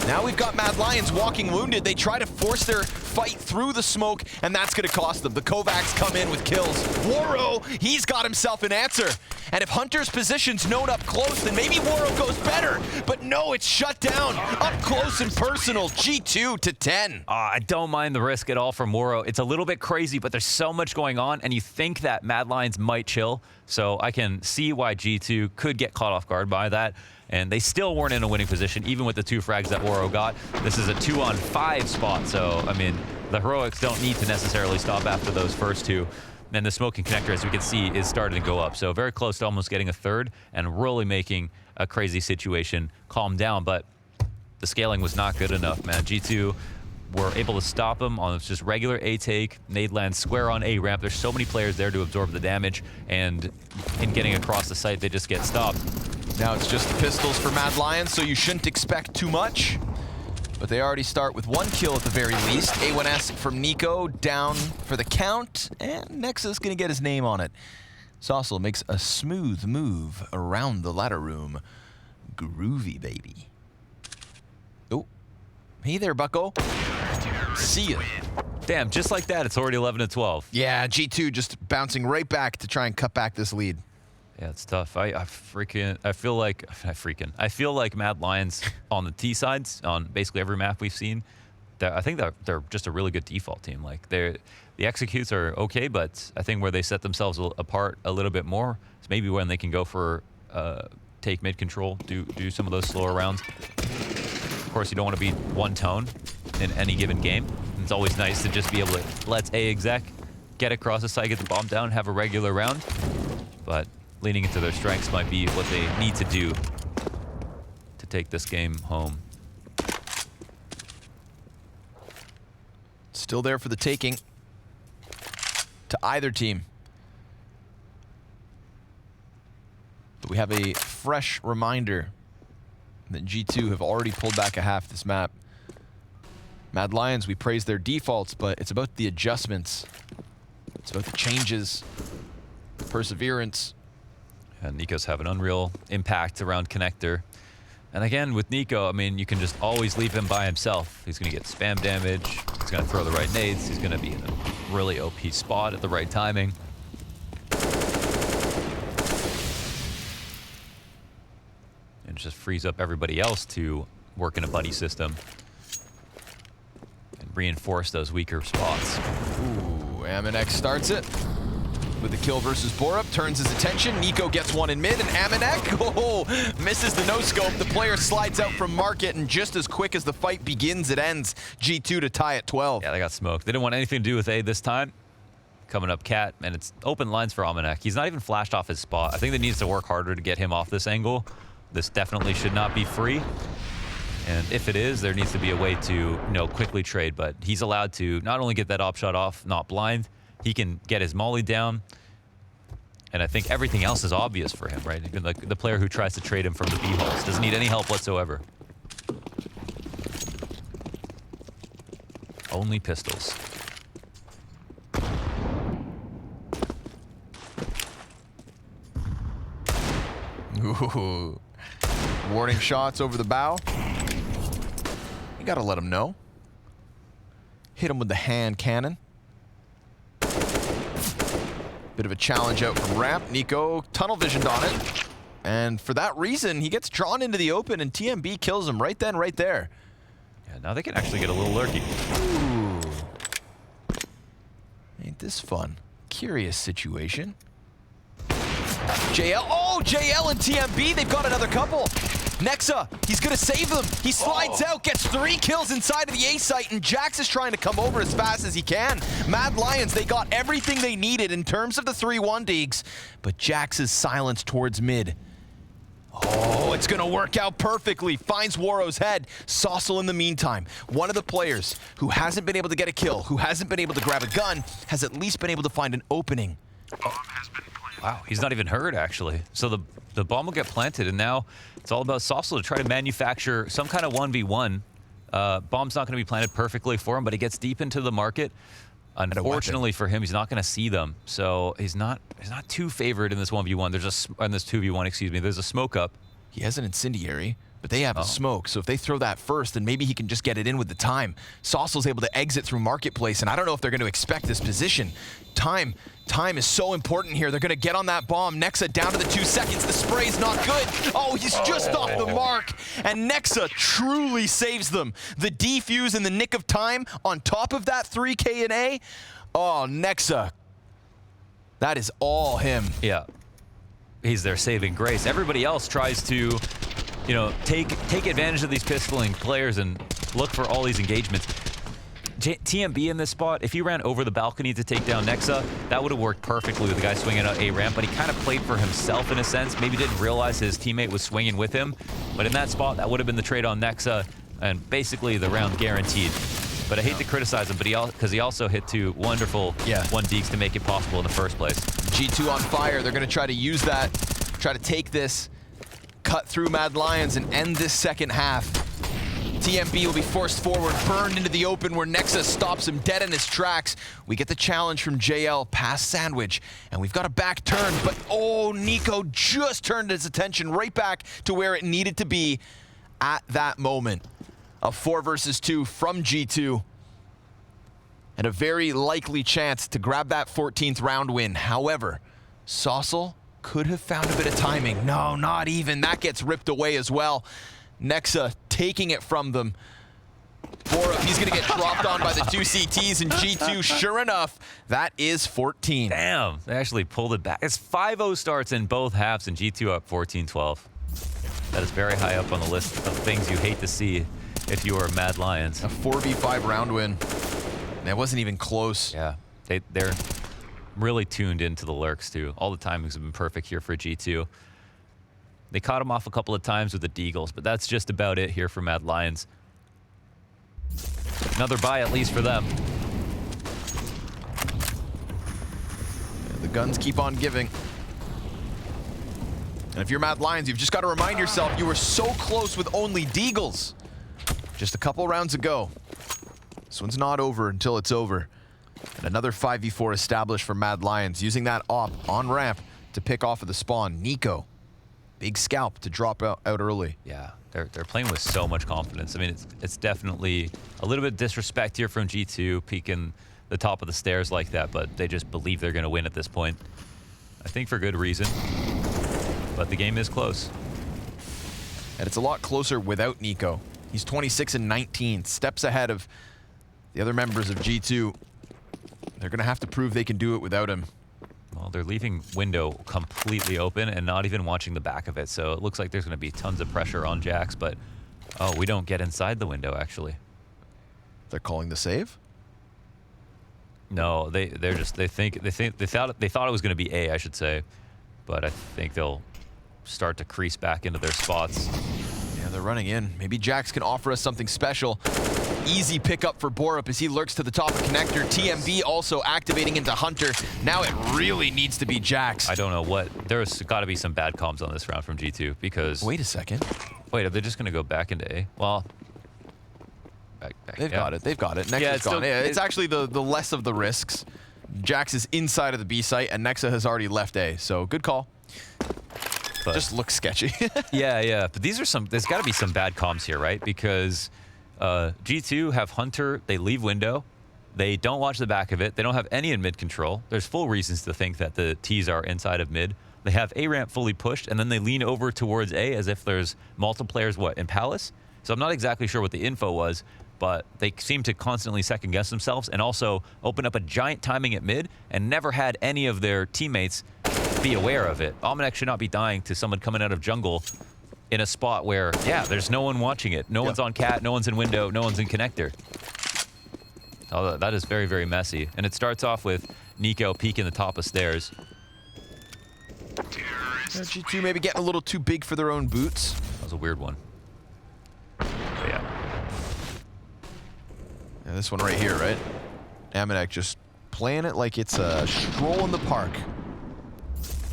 Now we've got Mad Lions walking wounded. They try to force their fight through the smoke, and that's going to cost them. The Kovacs come in with kills. Woro, he's got himself an answer. And if Hunter's position's known up close, then maybe Woro goes better. But no, it's shut down. Up close and personal, G2 to 10. I don't mind the risk at all from Woro. It's a little bit crazy, but there's so much going on, and you think that Mad Lions might chill. So I can see why G2 could get caught off guard by that. And they still weren't in a winning position, even with the 2 frags that Woro got. This is a 2-on-5 spot, so, I mean, the Heroics don't need to necessarily stop after those first 2. And the smoking connector, as we can see, is starting to go up. So very close to almost getting a 3rd and really making a crazy situation calm down. But the scaling was not good enough, man. G2 were able to stop him on just regular A take. Nade lands square on A ramp. There's so many players there to absorb the damage. And in getting across the site, they just get stopped. Now it's just the pistols for Mad Lions, so you shouldn't expect too much. But they already start with 1 kill at the very least. A1S from Nico down for the count, and Nexus gonna get his name on it. Saucel makes a smooth move around the ladder room. Groovy, baby. Oh, hey there, bucko. See ya. Damn, just like that, it's already 11-12. Yeah, G2 just bouncing right back to try and cut back this lead. Yeah, it's tough. I feel like Mad Lions on the T sides on basically every map we've seen. I think that they're just a really good default team. Like the executes are okay, but I think where they set themselves apart a little bit more is maybe when they can go for take mid control, do some of those slower rounds. Of course, you don't want to be one tone in any given game. It's always nice to just be able to let's A exec, get across the site, get the bomb down, have a regular round. But leaning into their strengths might be what they need to do to take this game home. Still there for the taking to either team. But we have a fresh reminder that G2 have already pulled back a half this map. Mad Lions, we praise their defaults, but it's about the adjustments. It's about the changes, perseverance. And Nico's have an unreal impact around connector. And again, with Nico, I mean, you can just always leave him by himself. He's going to get spam damage. He's going to throw the right nades. He's going to be in a really OP spot at the right timing. And just frees up everybody else to work in a buddy system. reinforce those weaker spots. Ooh, Amanek starts it with the kill versus Borup, turns his attention. Nico gets one in mid, and Amanek, misses the no-scope. The player slides out from market, and just as quick as the fight begins, it ends. G2 to tie at 12. Yeah, they got smoked. They didn't want anything to do with A this time. Coming up Cat, and it's open lines for Amanek. He's not even flashed off his spot. I think they needs to work harder to get him off this angle. This definitely should not be free. And if it is, there needs to be a way to, quickly trade. But he's allowed to not only get that op shot off, not blind, he can get his molly down. And I think everything else is obvious for him, right? Even the player who tries to trade him from the B-holes doesn't need any help whatsoever. Only pistols. Ooh. Warning shots over the bow. You gotta let him know. Hit him with the hand cannon. Bit of a challenge out from ramp. Nico tunnel visioned on it. And for that reason, he gets drawn into the open and TMB kills him right then, right there. Yeah, now they can actually get a little lurky. Ooh. Ain't this fun? Curious situation. JL, JL and TMB, they've got another couple. Nexa, he's gonna save them. He slides out, gets 3 kills inside of the A site, and Jax is trying to come over as fast as he can. Mad Lions, they got everything they needed in terms of the 3-1 digs, but Jax is silenced towards mid. Oh, it's gonna work out perfectly. Finds Waro's head. Saucel in the meantime, one of the players who hasn't been able to get a kill, who hasn't been able to grab a gun, has at least been able to find an opening. Wow, he's not even hurt, actually. So the bomb will get planted, and now it's all about Saucel to try to manufacture some kind of 1v1. Bomb's not going to be planted perfectly for him, but he gets deep into the market. Unfortunately for him, he's not going to see them. So he's not too favored in this 1v1. In this 2v1, excuse me. There's a smoke up. He has an incendiary, but they have a smoke, so if they throw that first, then maybe he can just get it in with the time. Saucel's able to exit through Marketplace, and I don't know if they're going to expect this position. Time is so important here. They're going to get on that bomb. Nexa down to the 2 seconds. The spray's not good. Oh, he's just off the mark, and Nexa truly saves them. The defuse in the nick of time on top of that 3K and A. Oh, Nexa. That is all him. Yeah. He's their saving grace. Everybody else tries to, take advantage of these pistoling players and look for all these engagements. TMB in this spot, if he ran over the balcony to take down Nexa, that would have worked perfectly with the guy swinging out A ramp, but he kind of played for himself in a sense. Maybe didn't realize his teammate was swinging with him, but in that spot, that would have been the trade on Nexa, and basically the round guaranteed. But I hate to criticize him, but because he also hit 2 wonderful 1 deeks to make it possible in the first place. G2 on fire. They're going to try to use that, try to take this, cut through Mad Lions, and end this second half. TMB will be forced forward, burned into the open where Nexa stops him dead in his tracks. We get the challenge from JL past Sandwich, and we've got a back turn, but Nico just turned his attention right back to where it needed to be at that moment. A 4 versus 2 from G2, and a very likely chance to grab that 14th round win. However, Saucel could have found a bit of timing. No, not even. That gets ripped away as well. Nexa taking it from them. Borup, he's going to get dropped on by the 2 CTs, and G2, sure enough, that is 14. Damn, they actually pulled it back. It's 5-0 starts in both halves, and G2 up 14-12. That is very high up on the list of things you hate to see if you are Mad Lions. A 4v5 round win. That wasn't even close. Yeah, they're really tuned into the lurks, too. All the timings have been perfect here for G2. They caught him off a couple of times with the Deagles, but that's just about it here for Mad Lions. Another bye, at least for them. The guns keep on giving. And if you're Mad Lions, you've just got to remind yourself you were so close with only Deagles just a couple rounds ago. This one's not over until it's over. And another 5v4 established for Mad Lions, using that op on ramp to pick off of the spawn. Nico, big scalp to drop out early. Yeah, they're playing with so much confidence. I mean, it's definitely a little bit of disrespect here from G2, peeking the top of the stairs like that, but they just believe they're going to win at this point. I think for good reason, but the game is close. And it's a lot closer without Nico. He's 26 and 19, steps ahead of The other members of G2, they're going to have to prove they can do it without him. Well, they're leaving window completely open and not even watching the back of it, so it looks like there's going to be tons of pressure on Jax, but oh, we don't get inside the window actually. They're calling the save? No, they thought it was going to be A, I should say, but I think they'll start to crease back into their spots. Yeah, they're running in. Maybe Jax can offer us something special. Easy pickup for Borup as he lurks to the top of connector. TMB also activating into Hunter. Now it really needs to be Jax. I don't know what. There's got to be some bad comms on this round from G2 because. Wait a second. Wait, are they just going to go back into A? Well, back. They've got it. They've got it. Nexa's Yeah, it's gone. still- Yeah, it's actually the less of the risks. Jax is inside of the B site, and Nexa has already left A. So good call. But Just looks sketchy. yeah. But these are some. There's got to be some bad comms here, right? Because G2 have Hunter. They leave window. They don't watch the back of it. They don't have any in mid control. There's full reasons to think that the T's are inside of mid. They have A ramp fully pushed, and then they lean over towards A as if there's multiplayers. What in Palace? So I'm not exactly sure what the info was, but they seem to constantly second guess themselves and also open up a giant timing at mid and never had any of their teammates be aware of it. Almanac should not be dying to someone coming out of jungle in a spot where, yeah, there's no one watching it. No one's on cat, no one's in window, no one's in connector. Oh, that is very, very messy. And it starts off with Nico peeking the top of stairs. G2 maybe getting a little too big for their own boots. That was a weird one. But yeah. Yeah, this one right here, right? Amanek just playing it like it's a stroll in the park.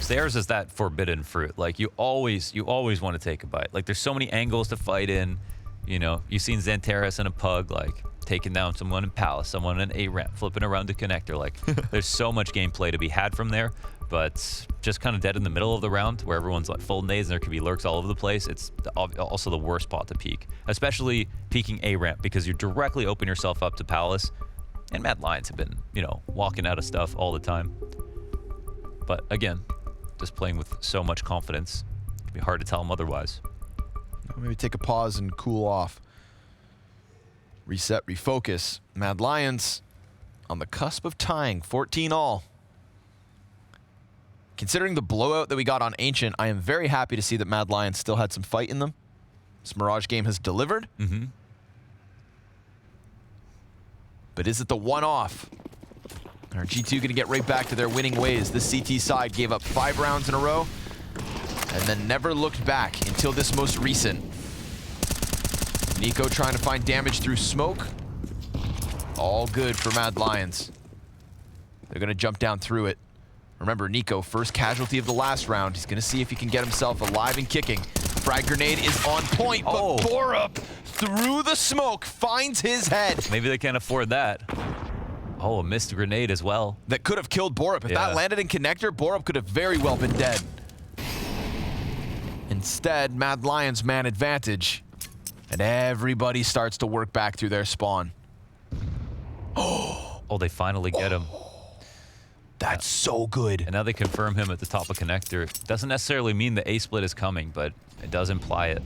Stairs is that forbidden fruit. Like you always want to take a bite. Like there's so many angles to fight in. You know, you've seen Xantares and a Pug like taking down someone in Palace, someone in A ramp, flipping around to connector. Like there's so much gameplay to be had from there, but just kind of dead in the middle of the round where everyone's like full nades and there could be lurks all over the place. It's also the worst spot to peek, especially peeking A ramp because you directly open yourself up to Palace. And Mad Lions have been, you know, walking out of stuff all the time. But again, just playing with so much confidence, it can be hard to tell them otherwise. Maybe take a pause and cool off. Reset, refocus. Mad Lions on the cusp of tying, 14-all. Considering the blowout that we got on Ancient, I am very happy to see that Mad Lions still had some fight in them. This Mirage game has delivered. Mm-hmm. But is it the one-off? Are G2 going to get right back to their winning ways? This CT side gave up 5 rounds in a row and then never looked back until this most recent. Nico trying to find damage through smoke. All good for Mad Lions. They're going to jump down through it. Remember, Nico, first casualty of the last round. He's going to see if he can get himself alive and kicking. Frag grenade is on point, but Borup through the smoke finds his head. Maybe they can't afford that. Oh, a missed grenade as well. That could have killed Borup. If that landed in connector, Borup could have very well been dead. Instead, Mad Lions man advantage. And everybody starts to work back through their spawn. Oh, they finally get him. That's so good. And now they confirm him at the top of connector. Doesn't necessarily mean the A split is coming, but it does imply it.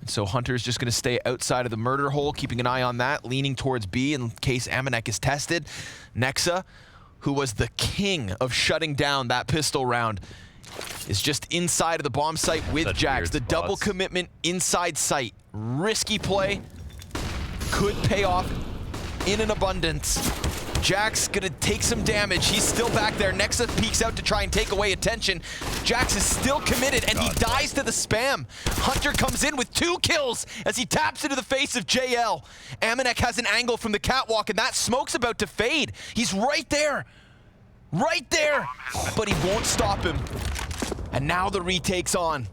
So Hunter's just going to stay outside of the murder hole, keeping an eye on that, leaning towards B in case Amanek is tested. Nexa, who was the king of shutting down that pistol round, is just inside of the bomb site with Such Jax. The weird double spots. commitment inside sight. Risky play. Could pay off in an abundance. Jax gonna take some damage. He's still back there. Nexa peeks out to try and take away attention. Jax is still committed, and he dies to the spam. Hunter comes in with 2 kills as he taps into the face of JL. Amanek has an angle from the catwalk, and that smoke's about to fade. He's right there. Right there. But he won't stop him. And now the retake's on.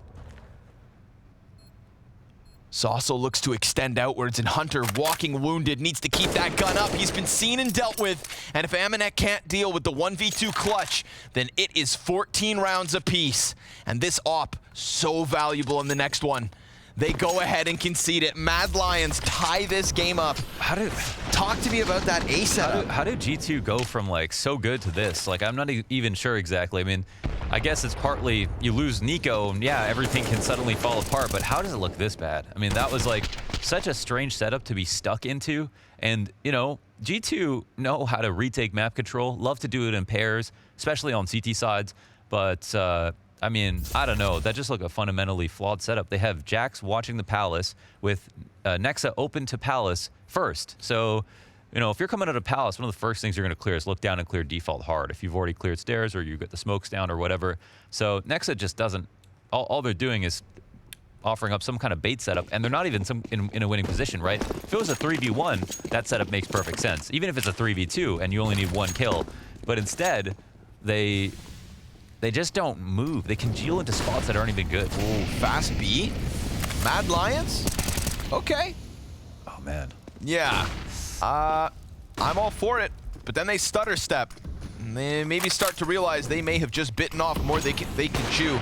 Saucel looks to extend outwards, and Hunter, walking wounded, needs to keep that gun up. He's been seen and dealt with, and if Amanek can't deal with the 1v2 clutch, then it is 14 rounds apiece. And this op, so valuable in the next one. They go ahead and concede it. Mad Lions tie this game up. Talk to me about that A setup. How did G2 go from like so good to this? Like I'm not even sure exactly. I mean, I guess it's partly you lose Nico and yeah, everything can suddenly fall apart, but how does it look this bad? I mean, that was like such a strange setup to be stuck into. And, you know, G2 know how to retake map control, love to do it in pairs, especially on CT sides. But, I mean, I don't know. That just looked a fundamentally flawed setup. They have Jax watching the Palace with Nexa open to Palace first. So, you know, if you're coming out of Palace, one of the first things you're going to clear is look down and clear default hard if you've already cleared stairs or you get the smokes down or whatever. So Nexa just doesn't, all they're doing is offering up some kind of bait setup, and they're not even in a winning position, right? If it was a 3v1, that setup makes perfect sense. Even if it's a 3v2 and you only need 1 kill. But instead, they just don't move. They congeal into spots that aren't even good. Ooh, fast B. Mad Lions? Okay. Oh, man. Yeah. I'm all for it, but then they stutter step. And they maybe start to realize they may have just bitten off more they can chew.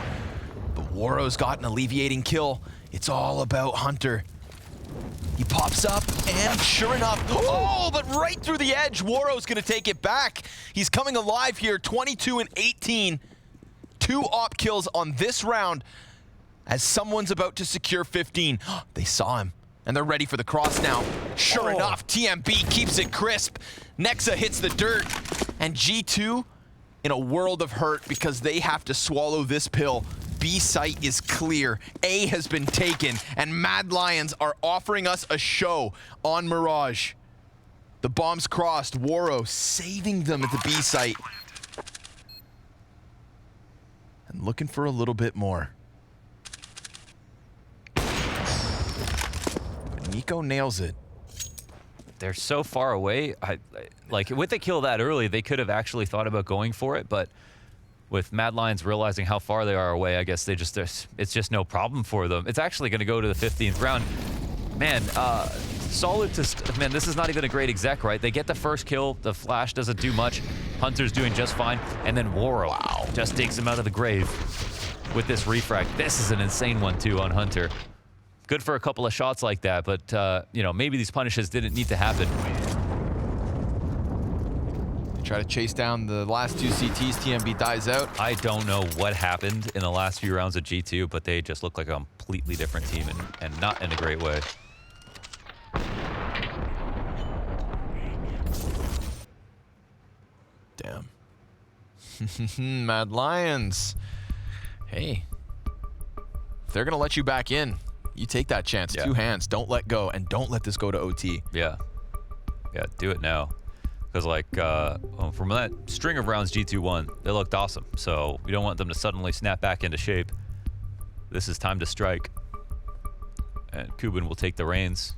But Woro's got an alleviating kill. It's all about Hunter. He pops up, and sure enough, oh, but right through the edge, Woro's gonna take it back. He's coming alive here, 22 and 18. 2 op kills on this round as someone's about to secure 15. They saw him, and they're ready for the cross now. Sure enough, TMB keeps it crisp. Nexa hits the dirt, and G2 in a world of hurt because they have to swallow this pill. B site is clear, A has been taken, and Mad Lions are offering us a show on Mirage. The bomb's crossed, Woro saving them at the B site. And looking for a little bit more. Nico nails it. They're so far away. Like, with the kill that early, they could have actually thought about going for it, but with Mad Lions realizing how far they are away, I guess it's just no problem for them. It's actually going to go to the 15th round. Man, solid to... Man, this is not even a great exec, right? They get the first kill. The flash doesn't do much. Hunter's doing just fine. And then Woro just takes him out of the grave with this refrag. This is an insane one, too, on Hunter. Good for a couple of shots like that, but, you know, maybe these punishes didn't need to happen. Try to chase down the last 2 CTs. TMB dies out. I don't know what happened in the last few rounds of G2, but they just look like a completely different team and not in a great way. Damn. Mad Lions. Hey. If they're going to let you back in, you take that chance. Yeah. 2 hands. Don't let go, and don't let this go to OT. Yeah. Yeah, do it now. Because, like, from that string of rounds G2 won, they looked awesome. So we don't want them to suddenly snap back into shape. This is time to strike. And Kuban will take the reins.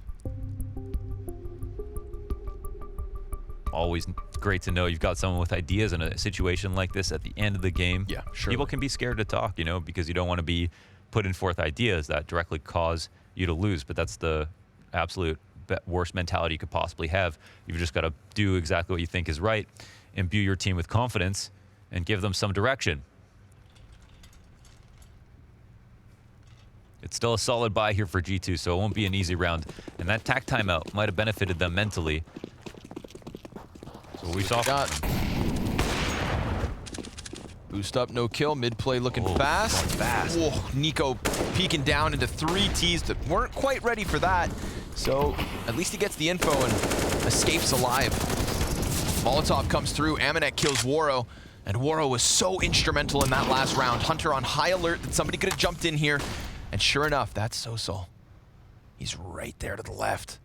Always great to know you've got someone with ideas in a situation like this at the end of the game. Yeah, sure. People can be scared to talk, you know, because you don't want to be putting forth ideas that directly cause you to lose. But that's the absolute worst mentality you could possibly have. You've just got to do exactly what you think is right, imbue your team with confidence, and give them some direction. It's still a solid buy here for G2, so it won't be an easy round. And that tack timeout might have benefited them mentally. So we saw... Boost up, no kill. Mid play looking fast. Whoa, Nico peeking down into 3 Ts that weren't quite ready for that. So at least he gets the info and escapes alive. Molotov comes through. Amanek kills Woro. And Woro was so instrumental in that last round. Hunter on high alert that somebody could have jumped in here. And sure enough, that's Sosol. He's right there to the left.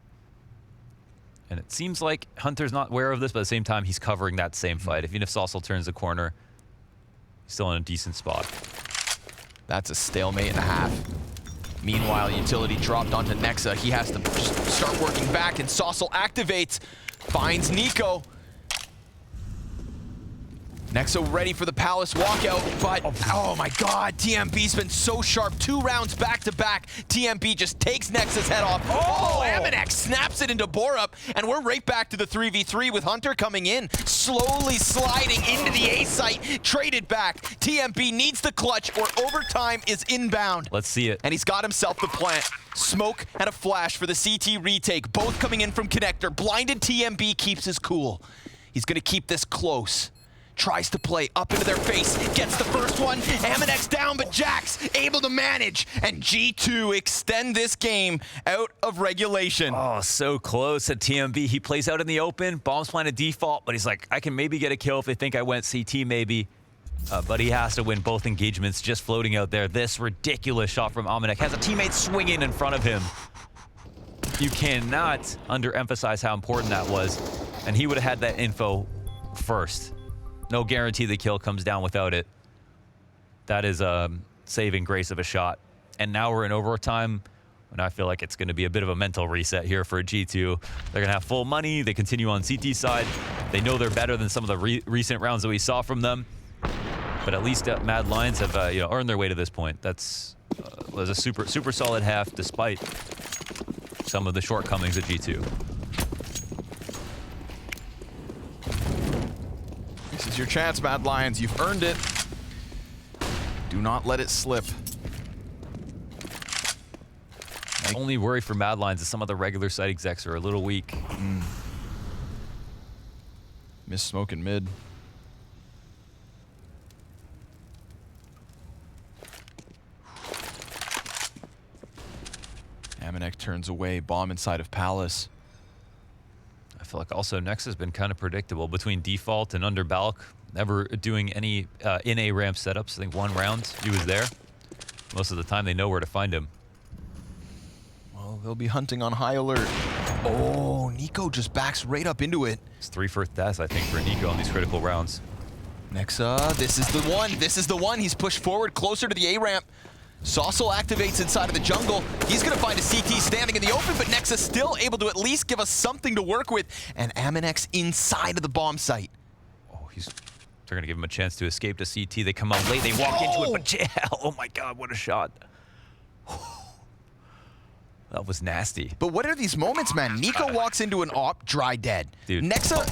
And it seems like Hunter's not aware of this, but at the same time, he's covering that same fight. Even if Sosol turns the corner, he's still in a decent spot. That's a stalemate and a half. Meanwhile, utility dropped onto Nexa. He has to just start working back, and Sosol activates, finds Nico. Nexa ready for the Palace walkout, but oh my god, TMB's been so sharp. 2 rounds back to back. TMB just takes Nexa's head off. Oh, Amanek snaps it into Borup, and we're right back to the 3v3 with Hunter coming in, slowly sliding into the A site, traded back. TMB needs the clutch or overtime is inbound. Let's see it. And he's got himself the plant. Smoke and a flash for the CT retake, both coming in from connector. Blinded TMB keeps his cool. He's gonna keep this close. tries to play up into their face, gets the first one. Aminex down, but Jax able to manage, and G2 extend this game out of regulation. Oh, so close at TMB. He plays out in the open, bombs planted default, but he's like, I can maybe get a kill if they think I went CT maybe. But he has to win both engagements just floating out there. This ridiculous shot from Aminex has a teammate swinging in front of him. You cannot underemphasize how important that was. And he would have had that info first. No guarantee the kill comes down without it. That is a saving grace of a shot. And now we're in overtime, and I feel like it's going to be a bit of a mental reset here for G2. They're going to have full money. They continue on CT side. They know they're better than some of the recent rounds that we saw from them. But at least Mad Lions have earned their way to this point. That's was a super solid half despite some of the shortcomings of G2. This is your chance, Mad Lions. You've earned it. Do not let it slip. My only worry for Mad Lions is some of the regular site execs are a little weak. Miss smoke in mid. Aminex turns away, bomb inside of Palace. I feel like also Nex has been kind of predictable between default and under Balk. Never doing any in-A ramp setups. I think one round he was there. Most of the time they know where to find him. Well, they'll be hunting on high alert. Oh, Nico just backs right up into it. It's 3 first deaths, I think, for Nico on these critical rounds. Nexa, this is the one. This is the one. He's pushed forward closer to the A ramp. Saucel activates inside of the jungle. He's going to find a CT standing in the open, but Nexa still able to at least give us something to work with. And Aminex inside of the bomb site. Oh, they're going to give him a chance to escape to CT. They come out late. They walk into it, but yeah, oh my God, what a shot. That was nasty. But what are these moments, man? Nico walks into an op, dry dead. Dude. Nexa,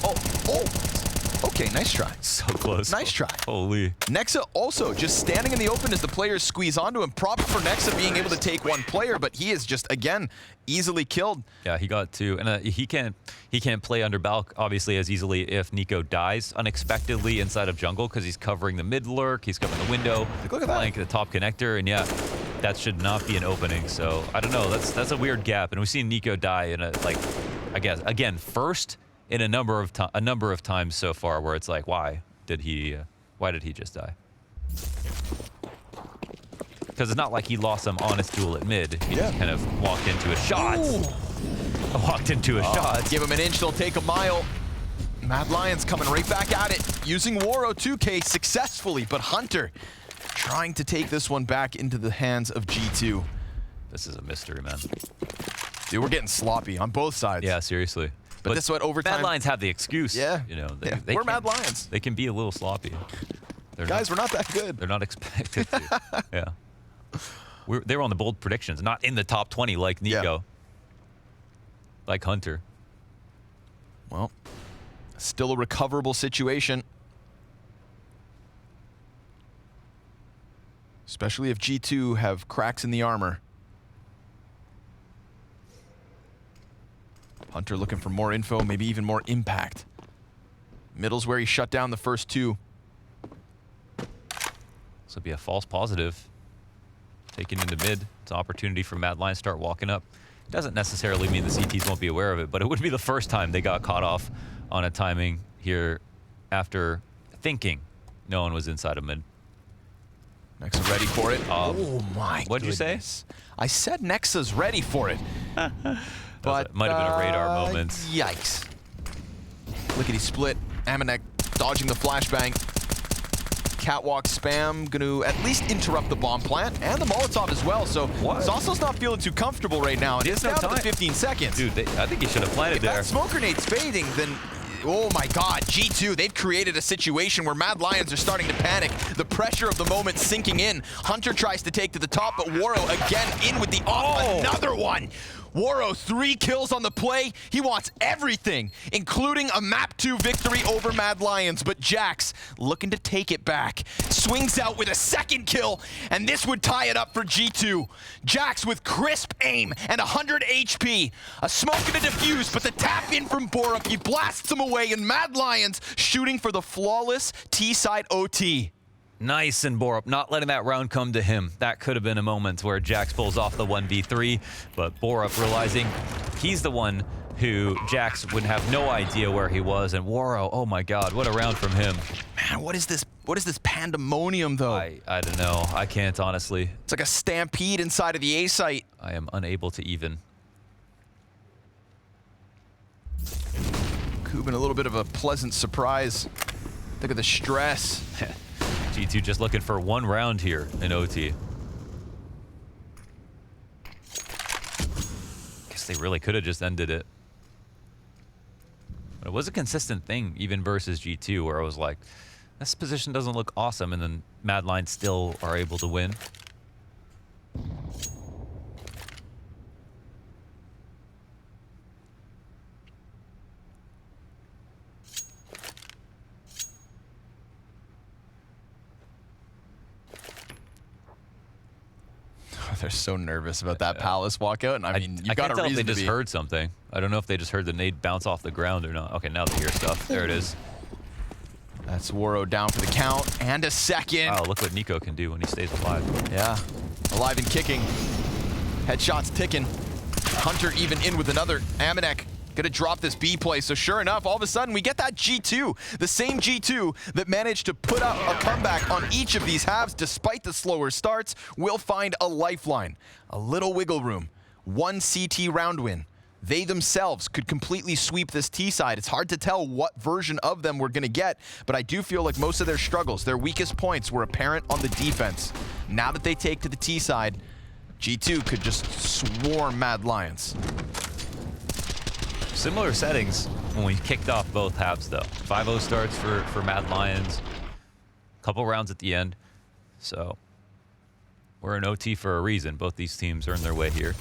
okay, nice try. So close. Nice try. Holy. Nexa also just standing in the open as the players squeeze onto him. Props for Nexa being able to take one player, but he is just, again, easily killed. Yeah, he got two. And he can't play under Balk, obviously, as easily if Nico dies unexpectedly inside of jungle, because he's covering the mid lurk, he's covering the window, Look at that. flank the top connector, and yeah, that should not be an opening. So, I don't know, that's a weird gap. And we've seen Nico die in a, like, I guess, again, first in a number of times so far where it's like, why did he just die? Because it's not like he lost some honest duel at mid. He just kind of walked into a shot. Give him an inch, they'll take a mile. Mad Lions coming right back at it, using Waro 2K successfully, but Hunter trying to take this one back into the hands of G2. This is a mystery, man. Dude, we're getting sloppy on both sides. Yeah, seriously. But this is what overtime... Mad Lions have the excuse. Yeah. You know, we're Mad Lions. They can be a little sloppy. Guys, we're not that good. They're not expected to. Yeah. They were on the bold predictions, not in the top 20 like Nico. Yeah. Like Hunter. Well, still a recoverable situation. Especially if G2 have cracks in the armor. Hunter looking for more info, maybe even more impact. Middle's where he shut down the first two. This will be a false positive. Taken into mid. It's an opportunity for Mad Lions to start walking up. Doesn't necessarily mean the CTs won't be aware of it, but it would be the first time they got caught off on a timing here after thinking no one was inside of mid. Nexa ready for it. Oh my What'd you say? I said Nexa's ready for it. But might have been a radar moment. Yikes. Lickety split. Aminex dodging the flashbang. Catwalk spam gonna at least interrupt the bomb plant and the Molotov as well. So Saucel's not feeling too comfortable right now. And it's down to 15 seconds. Dude, I think he should have planted there. If that smoke grenade's fading, then oh my God, G2, they've created a situation where Mad Lions are starting to panic. The pressure of the moment sinking in. Hunter tries to take to the top, but Waro again in with the off. Another one. Waro, 3 kills on the play. He wants everything, including a map 2 victory over Mad Lions. But Jax looking to take it back. Swings out with a 2nd kill, and this would tie it up for G2. Jax with crisp aim and 100 HP. A smoke and a defuse, but the tap in from Borup, he blasts him away, and Mad Lions shooting for the flawless T-side OT. Nice, and Borup not letting that round come to him. That could have been a moment where Jax pulls off the 1v3, but Borup realizing he's the one who Jax would have no idea where he was, and Waro, oh my god, what a round from him. Man, what is this pandemonium, though? I don't know. I can't, honestly. It's like a stampede inside of the A site. I am unable to even. Kubin, a little bit of a pleasant surprise. Look at the stress. G2 just looking for 1 round here in OT. Guess they really could have just ended it. But it was a consistent thing, even versus G2, where I was like, this position doesn't look awesome, and then Mad Lions still are able to win. They're so nervous about that Palace walkout, and I mean, you've got a reason to be. I can't tell if they just heard something. I don't know if they just heard the nade bounce off the ground or not. Okay, now they hear stuff. There it is. That's Waro down for the count, and a 2nd. Wow, look what Nico can do when he stays alive. Yeah, alive and kicking. Headshots ticking. Hunter even in with another. Amanek gonna drop this B play, so sure enough, all of a sudden we get that G2, the same G2 that managed to put up a comeback on each of these halves despite the slower starts. Will find a lifeline, a little wiggle room, 1 CT round win. They themselves could completely sweep this T side. It's hard to tell what version of them we're gonna get, but I do feel like most of their struggles, their weakest points were apparent on the defense. Now that they take to the T side, G2 could just swarm Mad Lions. Similar settings when we kicked off both halves, though. 5-0 starts for Mad Lions. Couple rounds at the end. So we're in OT for a reason. Both these teams earned their way here.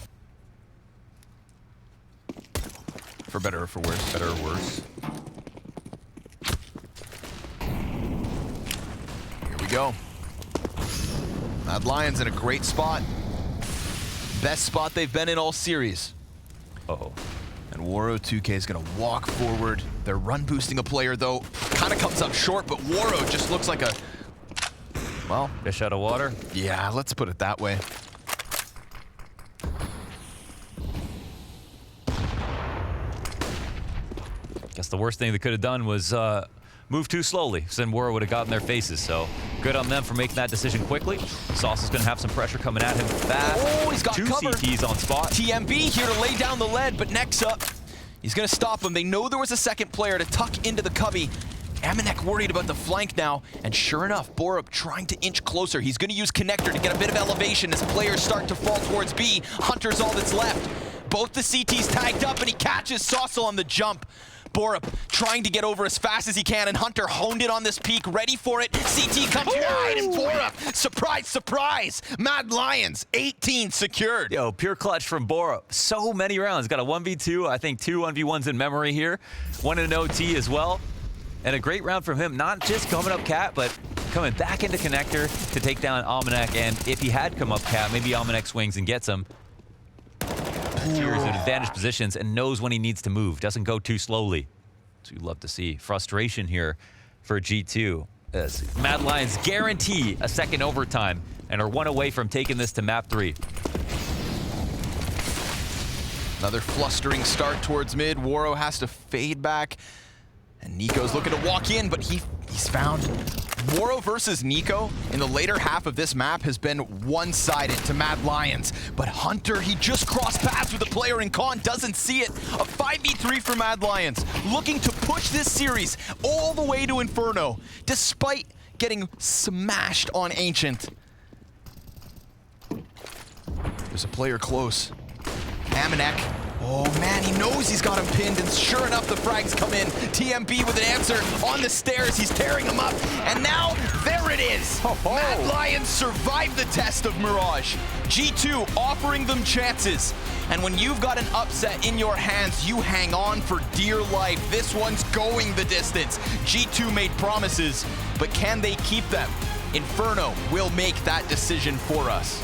For better or for worse. Better or worse. Here we go. Mad Lions in a great spot. Best spot they've been in all series. Uh-oh. And Waro 2K is going to walk forward. They're run boosting a player, though. Kind of comes up short, but Waro just looks like a, well, fish out of water? Yeah, let's put it that way. Guess the worst thing they could have done was move too slowly, so then Waro would have gotten their faces. So good on them for making that decision quickly. Sauce is going to have some pressure coming at him fast. Oh, he's got 2 cover. CTs on spot. TMB here to lay down the lead, but next up, he's going to stop him. They know there was a 2nd player to tuck into the cubby. Amanek worried about the flank now, and sure enough, Borup trying to inch closer. He's going to use Connector to get a bit of elevation as players start to fall towards B. Hunter's all that's left. Both the CTs tagged up, and he catches Saucel on the jump. Borup trying to get over as fast as he can, and Hunter honed it on this peak, ready for it. CT comes wide, and Borup, surprise, surprise, Mad Lions, 18 secured. Yo, pure clutch from Borup. So many rounds. Got a 1v2, I think 2 1v1s in memory here. 1 in an OT as well. And a great round from him, not just coming up cat, but coming back into Connector to take down Almanac. And if he had come up cat, maybe Almanac swings and gets him. Tears in advantage positions and knows when he needs to move. Doesn't go too slowly. So you love to see frustration here for G2. As Mad Lions guarantee a 2nd overtime and are 1 away from taking this to map 3. Another flustering start towards mid. Waro has to fade back. And Nico's looking to walk in, but he's found. Waro versus Nico in the later half of this map has been one-sided to Mad Lions. But Hunter, he just crossed paths with a player in Con, doesn't see it. A 5v3 for Mad Lions, looking to push this series all the way to Inferno, despite getting smashed on Ancient. There's a player close. Amanek. Oh man, he knows he's got him pinned, and sure enough, the frags come in. TMB with an answer on the stairs. He's tearing him up, and now there it is. Mad Lions survived the test of Mirage. G2 offering them chances. And when you've got an upset in your hands, you hang on for dear life. This one's going the distance. G2 made promises, but can they keep them? Inferno will make that decision for us.